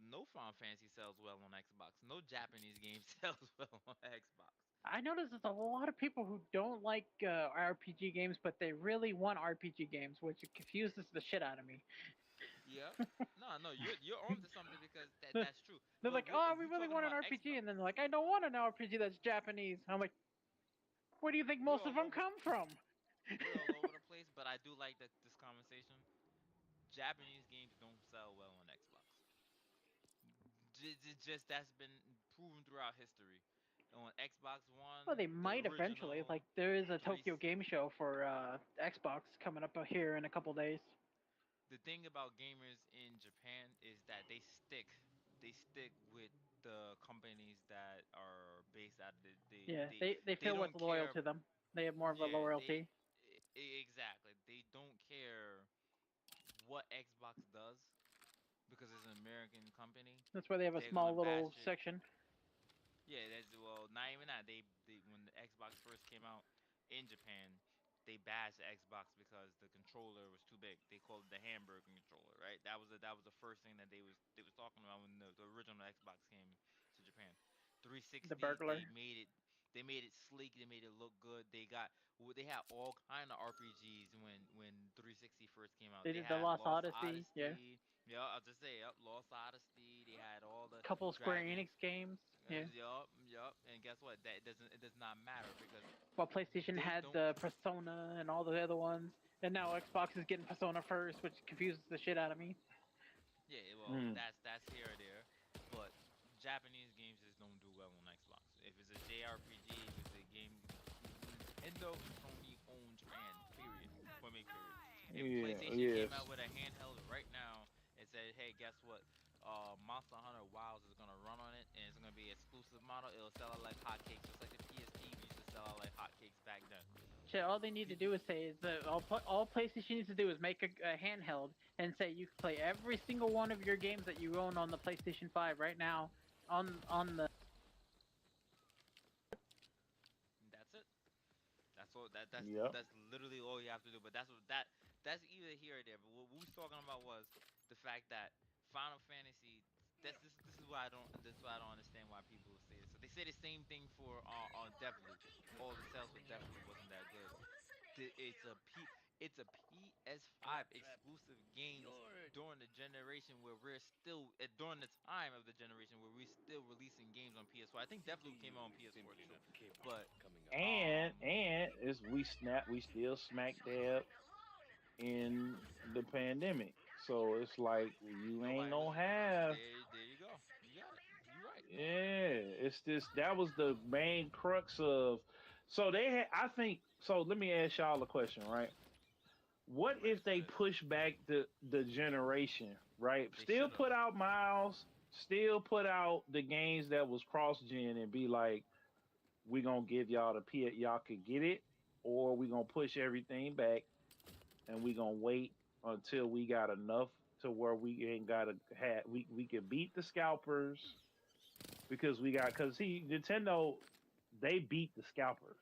no Final Fantasy sells well on Xbox. No Japanese game sells well on Xbox. I noticed there's a lot of people who don't like RPG games, but they really want RPG games, which confuses the shit out of me. Yeah. No, no, you're onto something because that's true. They're But like, "Oh, if we we're really talking want an about RPG," Xbox, and then they're like, "I don't want an RPG that's Japanese." I'm like, "Where do you think we're most of all them over come from?" we're all over the place. But I do like that this conversation. Japanese games don't sell well on Xbox. Just that's been proven throughout history. On Xbox Well, One, they the might eventually. original Like, there is a three. Tokyo Game Show for Xbox coming up here in a couple days. The thing about gamers in Japan is that they stick with the companies that are based out of Yeah, they they feel what's don't loyal care. to them. They have more of a Yeah, they loyalty. exactly. They don't care what Xbox does because it's an American company. That's why they have a They're gonna small little bash it. section. Yeah, that's well, not even that. They when the Xbox first came out in Japan, they bashed the Xbox because the controller was too big. They called it the hamburger controller, right? That was the first thing that they was talking about when the original Xbox came to Japan. The 360, they burglar. made it they made it sleek. They made it look good. They had all kind of RPGs when 360 first came out. They They did the had Lost Lost Odyssey. Yeah, Odyssey. Yeah, I'll just say, yep, Lost Odyssey. They had all the couple Square Dragon. Enix games. Yeah. Yup, yup. And guess what? It does not matter because While PlayStation they had don't. the Persona and all the other ones, and now Xbox is getting Persona first, which confuses the shit out of me. Yeah, well, Mm. that's here or there, but Japanese games just don't do well on Xbox. If it's a JRPG, if it's a game, Nintendo and Sony own Japan. Period. Point blank. Period. If Yeah. PlayStation came Yes. out with a handheld right now and said, "Hey, guess what? Monster Hunter Wilds is gonna run on it, and it's gonna be exclusive model. It'll sell out like hotcakes, just like the PSP used to sell out like hotcakes back then." Shit, all they need to do is say is that all PlayStation needs to do is make a handheld and say you can play every single one of your games that you own on the PlayStation 5 right now on the. That's it. That's all. Yep. That's literally all you have to do. But that's either here or there. But what we was talking about was the fact that Final Fantasy. This is why I don't. This is why I don't understand why people would say this. So they say the same thing for on Deathloop. All the sales for Deathloop wasn't that good. It's a PS5 exclusive games during the generation where we're still during the time of the generation where we're still releasing games on PS4. I think Deathloop came out on PS4 too, but And is we still smack dab in the pandemic. So it's like you ain't nobody was gonna have. there. You go. You got it. You right. Yeah, it's this. That was the main crux of. So they had. I think. So let me ask y'all a question, right? What Right. if they push back the generation, right? They Still should have. put out Miles, still put out the games that was cross gen, and be like, we gonna give y'all the P, y'all could get it, or we gonna push everything back and we gonna wait until we got enough to where we ain't gotta have we can beat the scalpers because we got because see Nintendo they beat the scalpers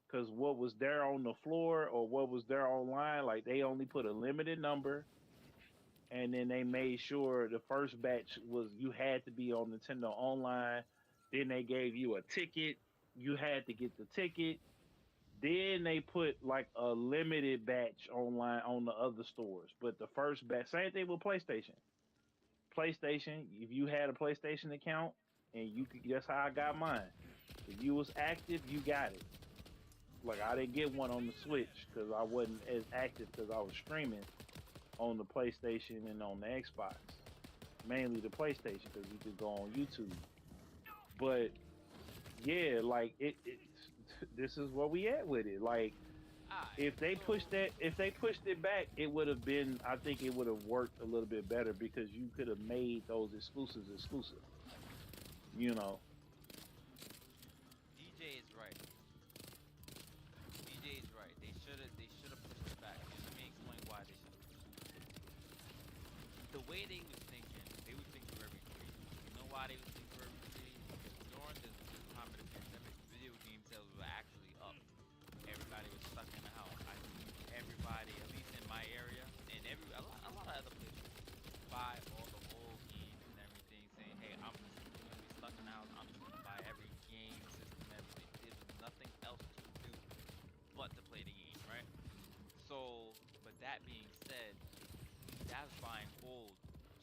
because what was there on the floor or what was there online like they only put a limited number and then they made sure the first batch was you had to be on Nintendo Online. Then they gave you a ticket. You had to get the ticket. Then they put like a limited batch online on the other stores. But the first batch, same thing with PlayStation. PlayStation, if you had a PlayStation account and you could, that's how I got mine. If you was active, you got it. Like I didn't get one on the Switch because I wasn't as active because I was streaming on the PlayStation and on the Xbox. Mainly the PlayStation because you could go on YouTube. But yeah, like it this is where we at with it. Like Alright, if they pushed so that if they pushed it back, it would have been I think it would have worked a little bit better because you could have made those exclusives exclusive. You know. DJ is right. DJ is right. They should have pushed it back. And let me explain why they should have pushed it back. The way they was thinking very crazy. You know why they was thinking very crazy? Because during this time of the pandemic, video game sales were actually up. Everybody was stuck in the house. I see everybody, at least in my area, and a lot of other places, buy all the old games and everything, saying, "Hey, I'm just gonna be stuck in the house. I'm just gonna buy every game system, everything." There's nothing else to do but to play the game, right? So, but that being said, that was buying old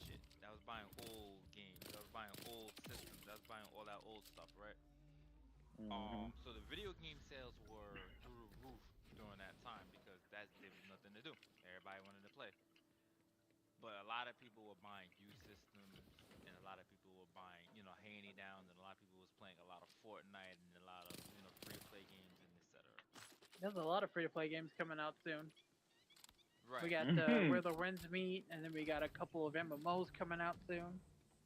shit. That was buying old games. That was buying old systems. That was buying all that old stuff, right? Hmm. So the video game sales were through the roof during that time because there was nothing to do. Everybody wanted to play. But a lot of people were buying used systems, and a lot of people were buying, handy downs, and a lot of people was playing a lot of Fortnite and a lot of, free to play games and etc. There's a lot of free to play games coming out soon. We Right. got Hmm. Where the Winds Meet, and then we got a couple of MMOs coming out soon.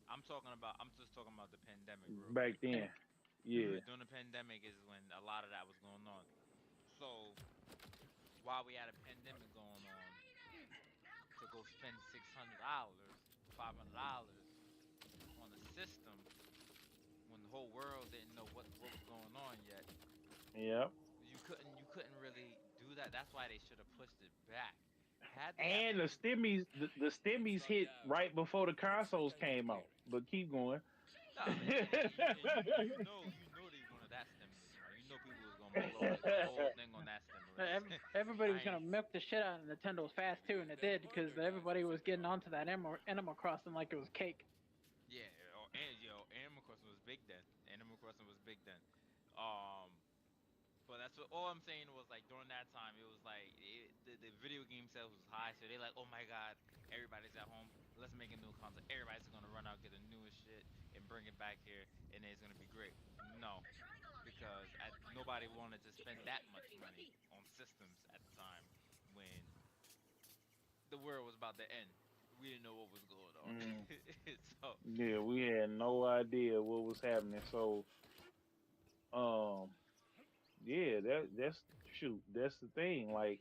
I'm just talking about the pandemic real Back quick. Yeah. then. Yeah. During the pandemic is when a lot of that was going on. So while we had a pandemic going on, to go spend $600, $500 on a system when the whole world didn't know what was going on yet, Yep. you couldn't really do that. That's why they should have pushed it back. Had they have And pushed, the stimmies hit right before the consoles came out. But keep going. nah, and you know they wanted that stimulus money. You know people was gonna blow the whole thing on that stimulus. Everybody was I gonna ain't, milk the shit out of Nintendo's fast too, and it did because everybody was getting onto that Animal Crossing like it was cake. yeah, Animal Crossing was big then. Animal Crossing was big then. Um, But that's what all I'm saying was like during that time it was like the video game sales was high, so they like, oh my god, everybody's at home, let's make a new console. Everybody's gonna run out, get the newest shit, and bring it back here, and it's gonna be great. No, because nobody wanted to spend that much money on systems at the time when the world was about to end. We didn't know what was going on. Mm, So yeah, we had no idea what was happening. So, um, yeah, that's shoot, that's the thing. Like,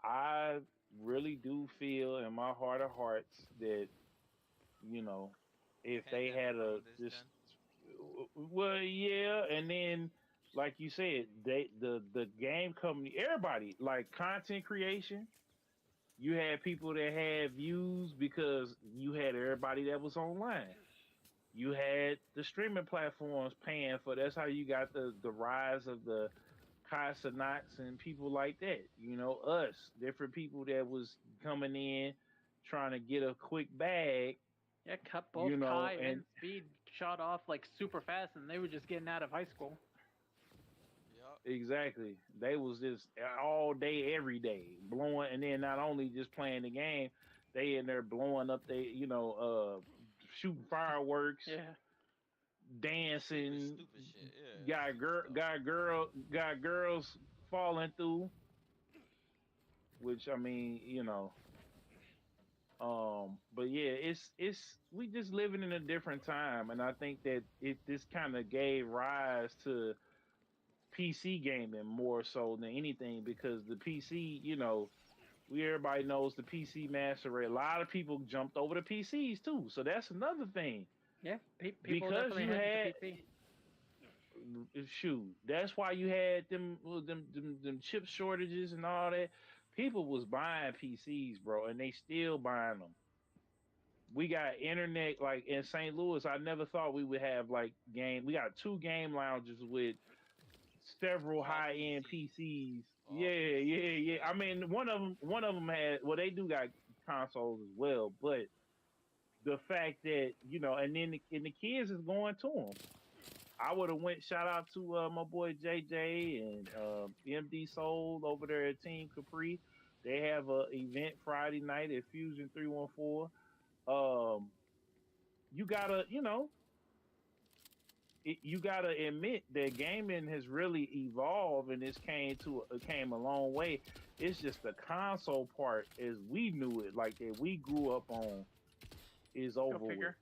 I really do feel in my heart of hearts that you know, if they pandemic had a ruined this just gen. well, yeah, and then like you said, the game company, everybody like content creation. You had people that had views because you had everybody that was online. You had the streaming platforms paying for. That's how you got the rise of the Kai and people like that. You know, us different people that was coming in trying to get a quick bag. Yeah, cut You both know, Kai and and Speed shot off like super fast, and they were just getting out of high school. Yup. exactly they was just all day, every day blowing, and then not only just playing the game, they in there blowing up. They shooting fireworks, Yeah, Stupid, dancing, stupid shit. Yeah, stupid stuff. got girls falling through, which I mean, but yeah, it's we just living in a different time, and I think that this kind of gave rise to PC gaming more so than anything because the PC, everybody knows the PC master race. A lot of people jumped over the PCs too, so that's another thing. Yeah, people Because definitely you heading to had PC. shoot, that's why you had them chip shortages and all that. People was buying PCs, bro, and they still buying them. We got internet like in St. Louis. I never thought we would have like game. We got two game lounges with several All high end PC. PCs. All Yeah, yeah, PC. yeah. Yep. I mean, one of them had. Well, they do got consoles as well, but the fact that and then the kids is going to them. I would have went. Shout out to my boy JJ and MD Soul over there at Team Capri. They have a event Friday night at Fusion 314. Um, you gotta, you gotta admit that gaming has really evolved and it's came a long way. It's just the console part as we knew it, like that we grew up on, is Go over with. figure.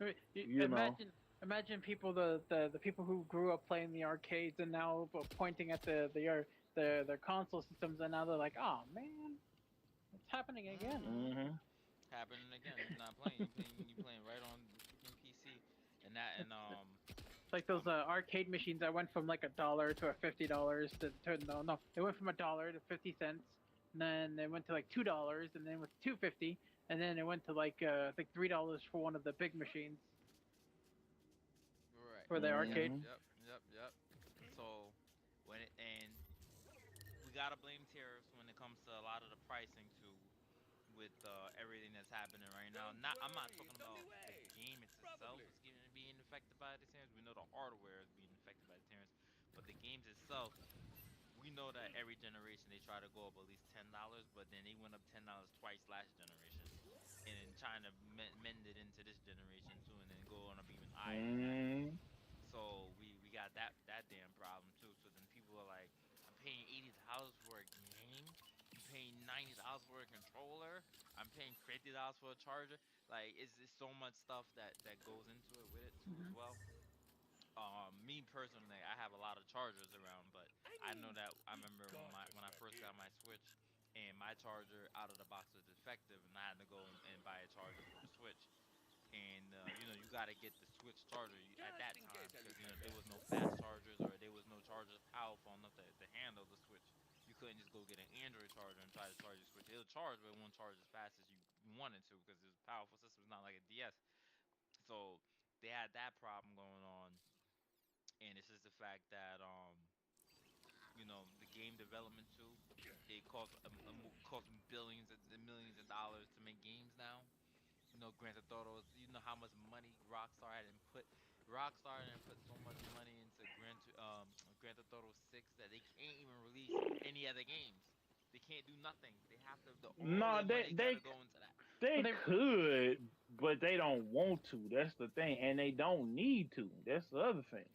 I mean, You know, imagine people the people who grew up playing the arcades and now pointing at their console systems and now they're like, oh man, it's happening again. Mm-hmm. hmm Happening again. You're not playing. You playing right on the freaking PC, and that and It's like those arcade machines that went from like $1 to $50 to no, it went from $1 to 50 cents, and then it went to like $2, and then it went to $2.50, and then it went to like I think $3 for one of the big machines right. for the Yep. arcade. hmm Yep. So when it and we gotta blame tariffs when it comes to a lot of the pricing too, with everything that's happening right now. Not I'm not talking about the game itself is being affected by the tariffs. We know the hardware is being affected by the tariffs, but the games itself, we know that every generation they try to go up at least $10, but then they went up $10 twice last generation, and then trying to mend it into this generation too, and then go on up even higher than that. hmm So we got that damn problem too. So then people are like, I'm paying $80 for a game. I'm paying $90 for a controller. I'm paying $50 for a charger. Like it's so much stuff that goes into it with it too as Hmm. well. Me personally, I have a lot of chargers around, but I know that I remember when I first got my Switch and my charger out of the box was defective, and I had to go and buy a charger for the Switch. And you got to get the Switch charger at that time because there was no fast chargers or there was no chargers powerful enough to handle the Switch. You couldn't just go get an Android charger and try to charge your Switch. It'll charge, but it won't charge as fast as you wanted to because it's a powerful system. It's not like a DS. So they had that problem going on, and it's just the fact that the game development too. It costs billions and millions of dollars to make games now. Grand Theft Auto. You know how much money Rockstar had input. Rockstar had put so much money into Grand Theft Auto 6 that they can't even release any other games. They can't do nothing. They have to. All No, their they money got to they go into that. Well, they they could, but they don't want to. That's the thing, and they don't need to. That's the other thing.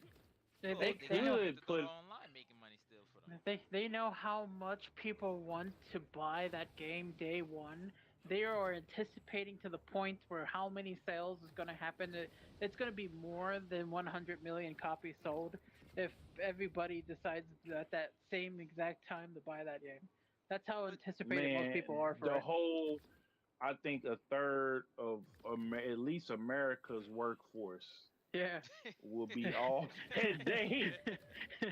they They Well, they got know Grand could Theft Auto put Online making money still for them. they know how much people want to buy that game day one. They are anticipating to the point where how many sales is going to happen. It's going to be more than 100 million copies sold if everybody decides at that same exact time to buy that game. That's how But anticipated most man people are for the it. whole. I think a third of at least America's workforce Yeah. will be off that day.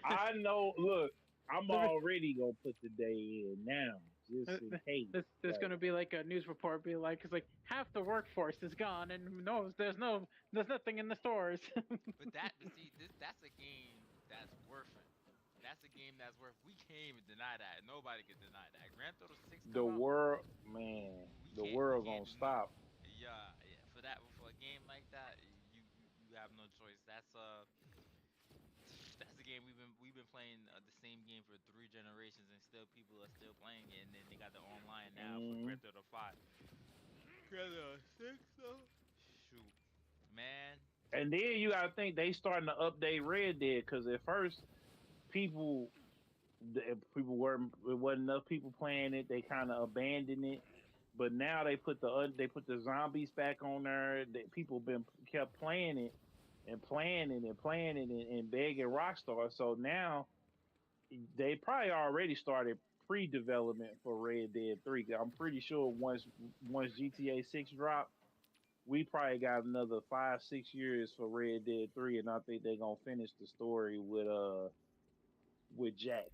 I know. Look, I'm There- already gonna put the day in now, just in case. there's Like, going to be like a news report be like it's like half the workforce is gone and there's nothing in the stores. but see, that's a game that's worth it. That's a game that's worth. We can't even deny that. Nobody can deny that. Grand Theft Auto 6 the come out. world, man, the We world can't gonna do nothing. stop. Yeah. For a game like that, you have no choice. That's a game we've been playing the same game for 3 generations, and still people are still playing it. And then they got the online now for hmm Grand Theft Auto 5. Grand Theft Auto 6 though. Shoot, man. And then you gotta think they starting to update Red Dead because at first people people weren't it wasn't enough people playing it. They kind of abandoned it, but now they put the zombies back on there. People been kept playing it and playing it and playing it and begging Rockstar. So now they probably already started pre-development for Red Dead 3. I'm pretty sure once GTA 6 dropped, we probably got another 5 6 years for Red Dead 3, and I think they're gonna finish the story with Jack.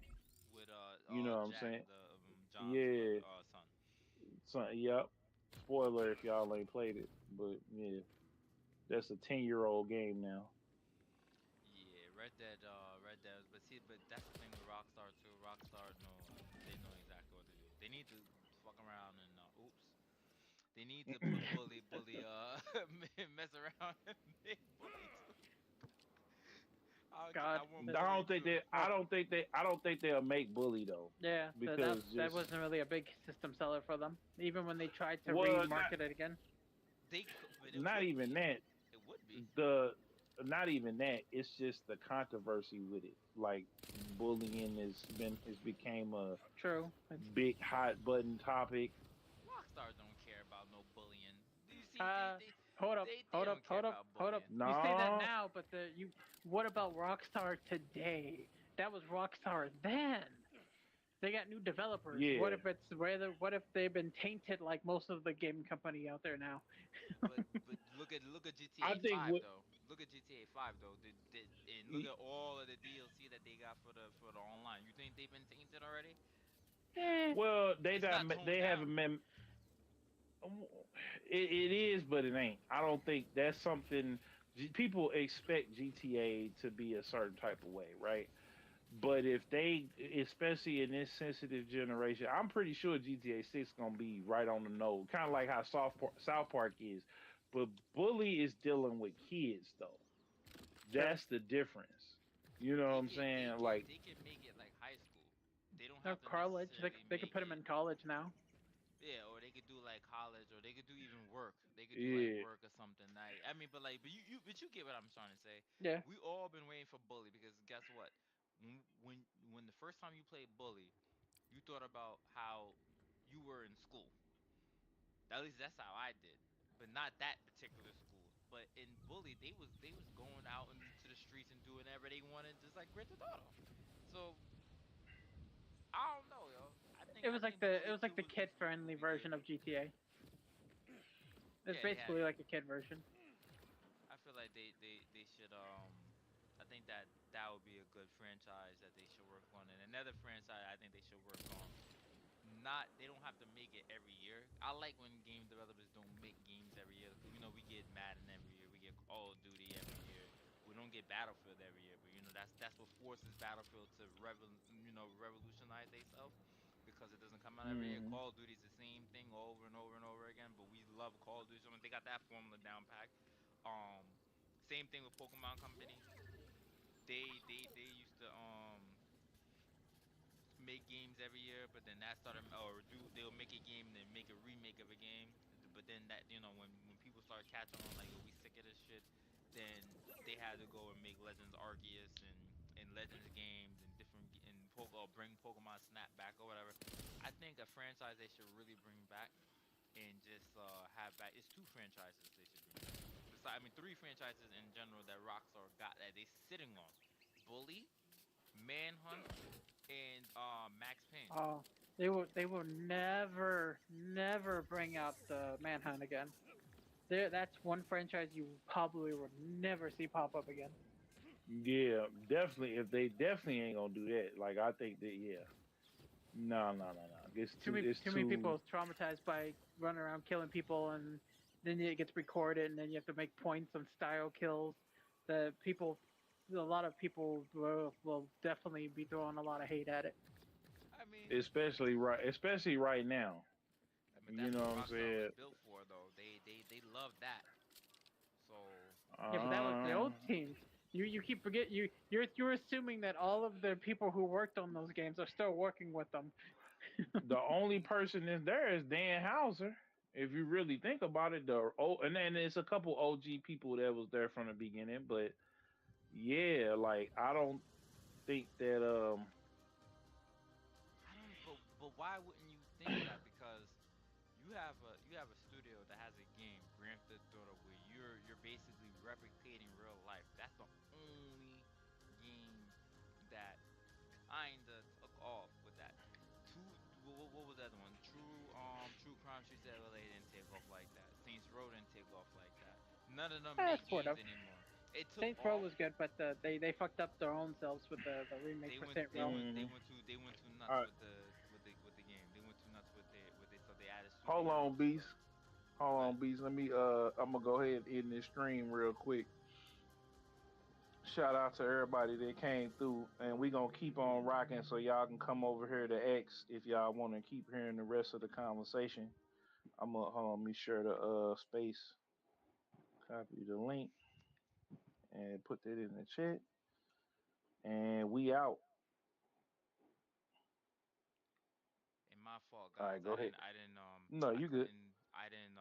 with You know what I'm Jack, saying? the John's Yeah. son. So, yep. Spoiler if y'all ain't played it, but yeah, that's a 10-year-old game now. Yeah, Red Dead. But see, but that's the thing with Rockstar too. Rockstar they know exactly what to do. They need to fuck around and oops. They need to put bully, mess around and make bully too. I God, want I that, bully don't think too. they. I don't think they. I don't think they'll make Bully though, yeah, that because that just wasn't really a big system seller for them. Even when they tried to well, not remarket it again. But it not would even be. that. It would be. The not even that. It's just the controversy with it. Like bullying has became a True. It's big hot button topic. Rockstar don't care about no bullying. Do you see? uh hold up, They hold up, don't care hold up, about hold up. bullying. You say that No, now, but the you what about Rockstar today? That was Rockstar then. They got new developers. What yeah. if it's rather? What if they've been tainted like most of the game company out there now? But look at I GTA think 5 what. though. Look at GTA 5 though. And look at all of the DLC that they got for the online. You think they've been tainted already? Eh, Well, It's not toned they down. haven't been. It is, but it ain't. I don't think that's something people expect GTA to be a certain type of way, right? But if they, especially in this sensitive generation, I'm pretty sure GTA 6 gonna be right on the nose, kind of like how South Park is. But Bully is dealing with kids though. true. That's the difference. You know what I'm saying? Like, They can make it like high school. They don't No have to college. necessarily They could make put them it. in college now. Yeah, or they could do like college, or they could do even work. They could do like yeah, work or something. Like I mean, but but you get what I'm trying to say. Yeah. We all been waiting for Bully because guess what? When the first time you played Bully, you thought about how you were in school. At least that's how I did. But not that particular school. But in Bully, they was going out into the streets and doing whatever they wanted, just like Grand Theft Auto. So I don't know, yo. I think It Bully was like 2 the kid will friendly be good. version of GTA. It's Yeah, they had. basically like a kid version. I feel like they should I think that would be a good franchise that they should work on, and another franchise I think they should work on. Not they don't have to make it every year. I like when game developers don't make games every year because we get Madden every year, we get Call of Duty every year. We don't get Battlefield every year, but that's what forces Battlefield to revolutionize themselves because it doesn't come out every year. hmm Call of Duty is the same thing over and over and over again, but we love Call of Duty. So they got that formula down packed. Same thing with Pokemon Company. They used to make games every year, but then that started or do they'll make a game and then make a remake of a game. But then that when people start catching on like, oh, we sick of this shit, then they had to go and make Legends Arceus and Legends games and bring Pokemon Snap back or whatever. I think a franchise they should really bring back and just have back. It's two franchises they should bring back. Besides, I mean, three franchises in general that Rockstar got that they sitting on: Bully, Manhunt, and Max Payne. Oh, they will never bring out the Manhunt again. That's one franchise you probably will never see pop up again. yeah, definitely. If they definitely ain't gonna do that, like I think that yeah, no, no, no, no. It's too. It's Too many people too. is traumatized by running around killing people, and then it gets recorded, and then you have to make points on style kills. The people, a lot of people will definitely be throwing a lot of hate at it. I mean, Especially right now. but You that's know what what I'm Rockstar was saying? built for, though. They love that. So Yeah, but that was the Uh, old teams. You keep forget you're assuming that all of the people who worked on those games are still working with them. the only person in there is Dan Houser. If you really think about it, and then there's a couple OG people that was there from the beginning, but yeah, like I don't think that I don't. But why wouldn't you think that? Because you have a studio that has a game, Grand Theft Auto, where you're basically replicating real life. That's the only game that kinda other one. True Crime Streets LA didn't take off like that. Saints Row didn't take off like that. None of them That's make sort games of. anymore. It took Saints Row off. was good, but they fucked up their own selves with the remake They for went Saint they Row. went they Hmm. went too they went too All nuts right, with the game. They went too nuts with they so they added hold on, superheroes. Beast. Hold But on, Beast. Let me. I'm gonna go ahead and end this stream real quick. Shout out to everybody that came through, and we gonna keep on rocking. So y'all can come over here to X if y'all want to keep hearing the rest of the conversation. I'm gonna hold on. Let me share the space. Copy the link and put that in the chat. And we out. and my fault, All guys. right, go ahead. I didn't No, I you good. couldn't I didn't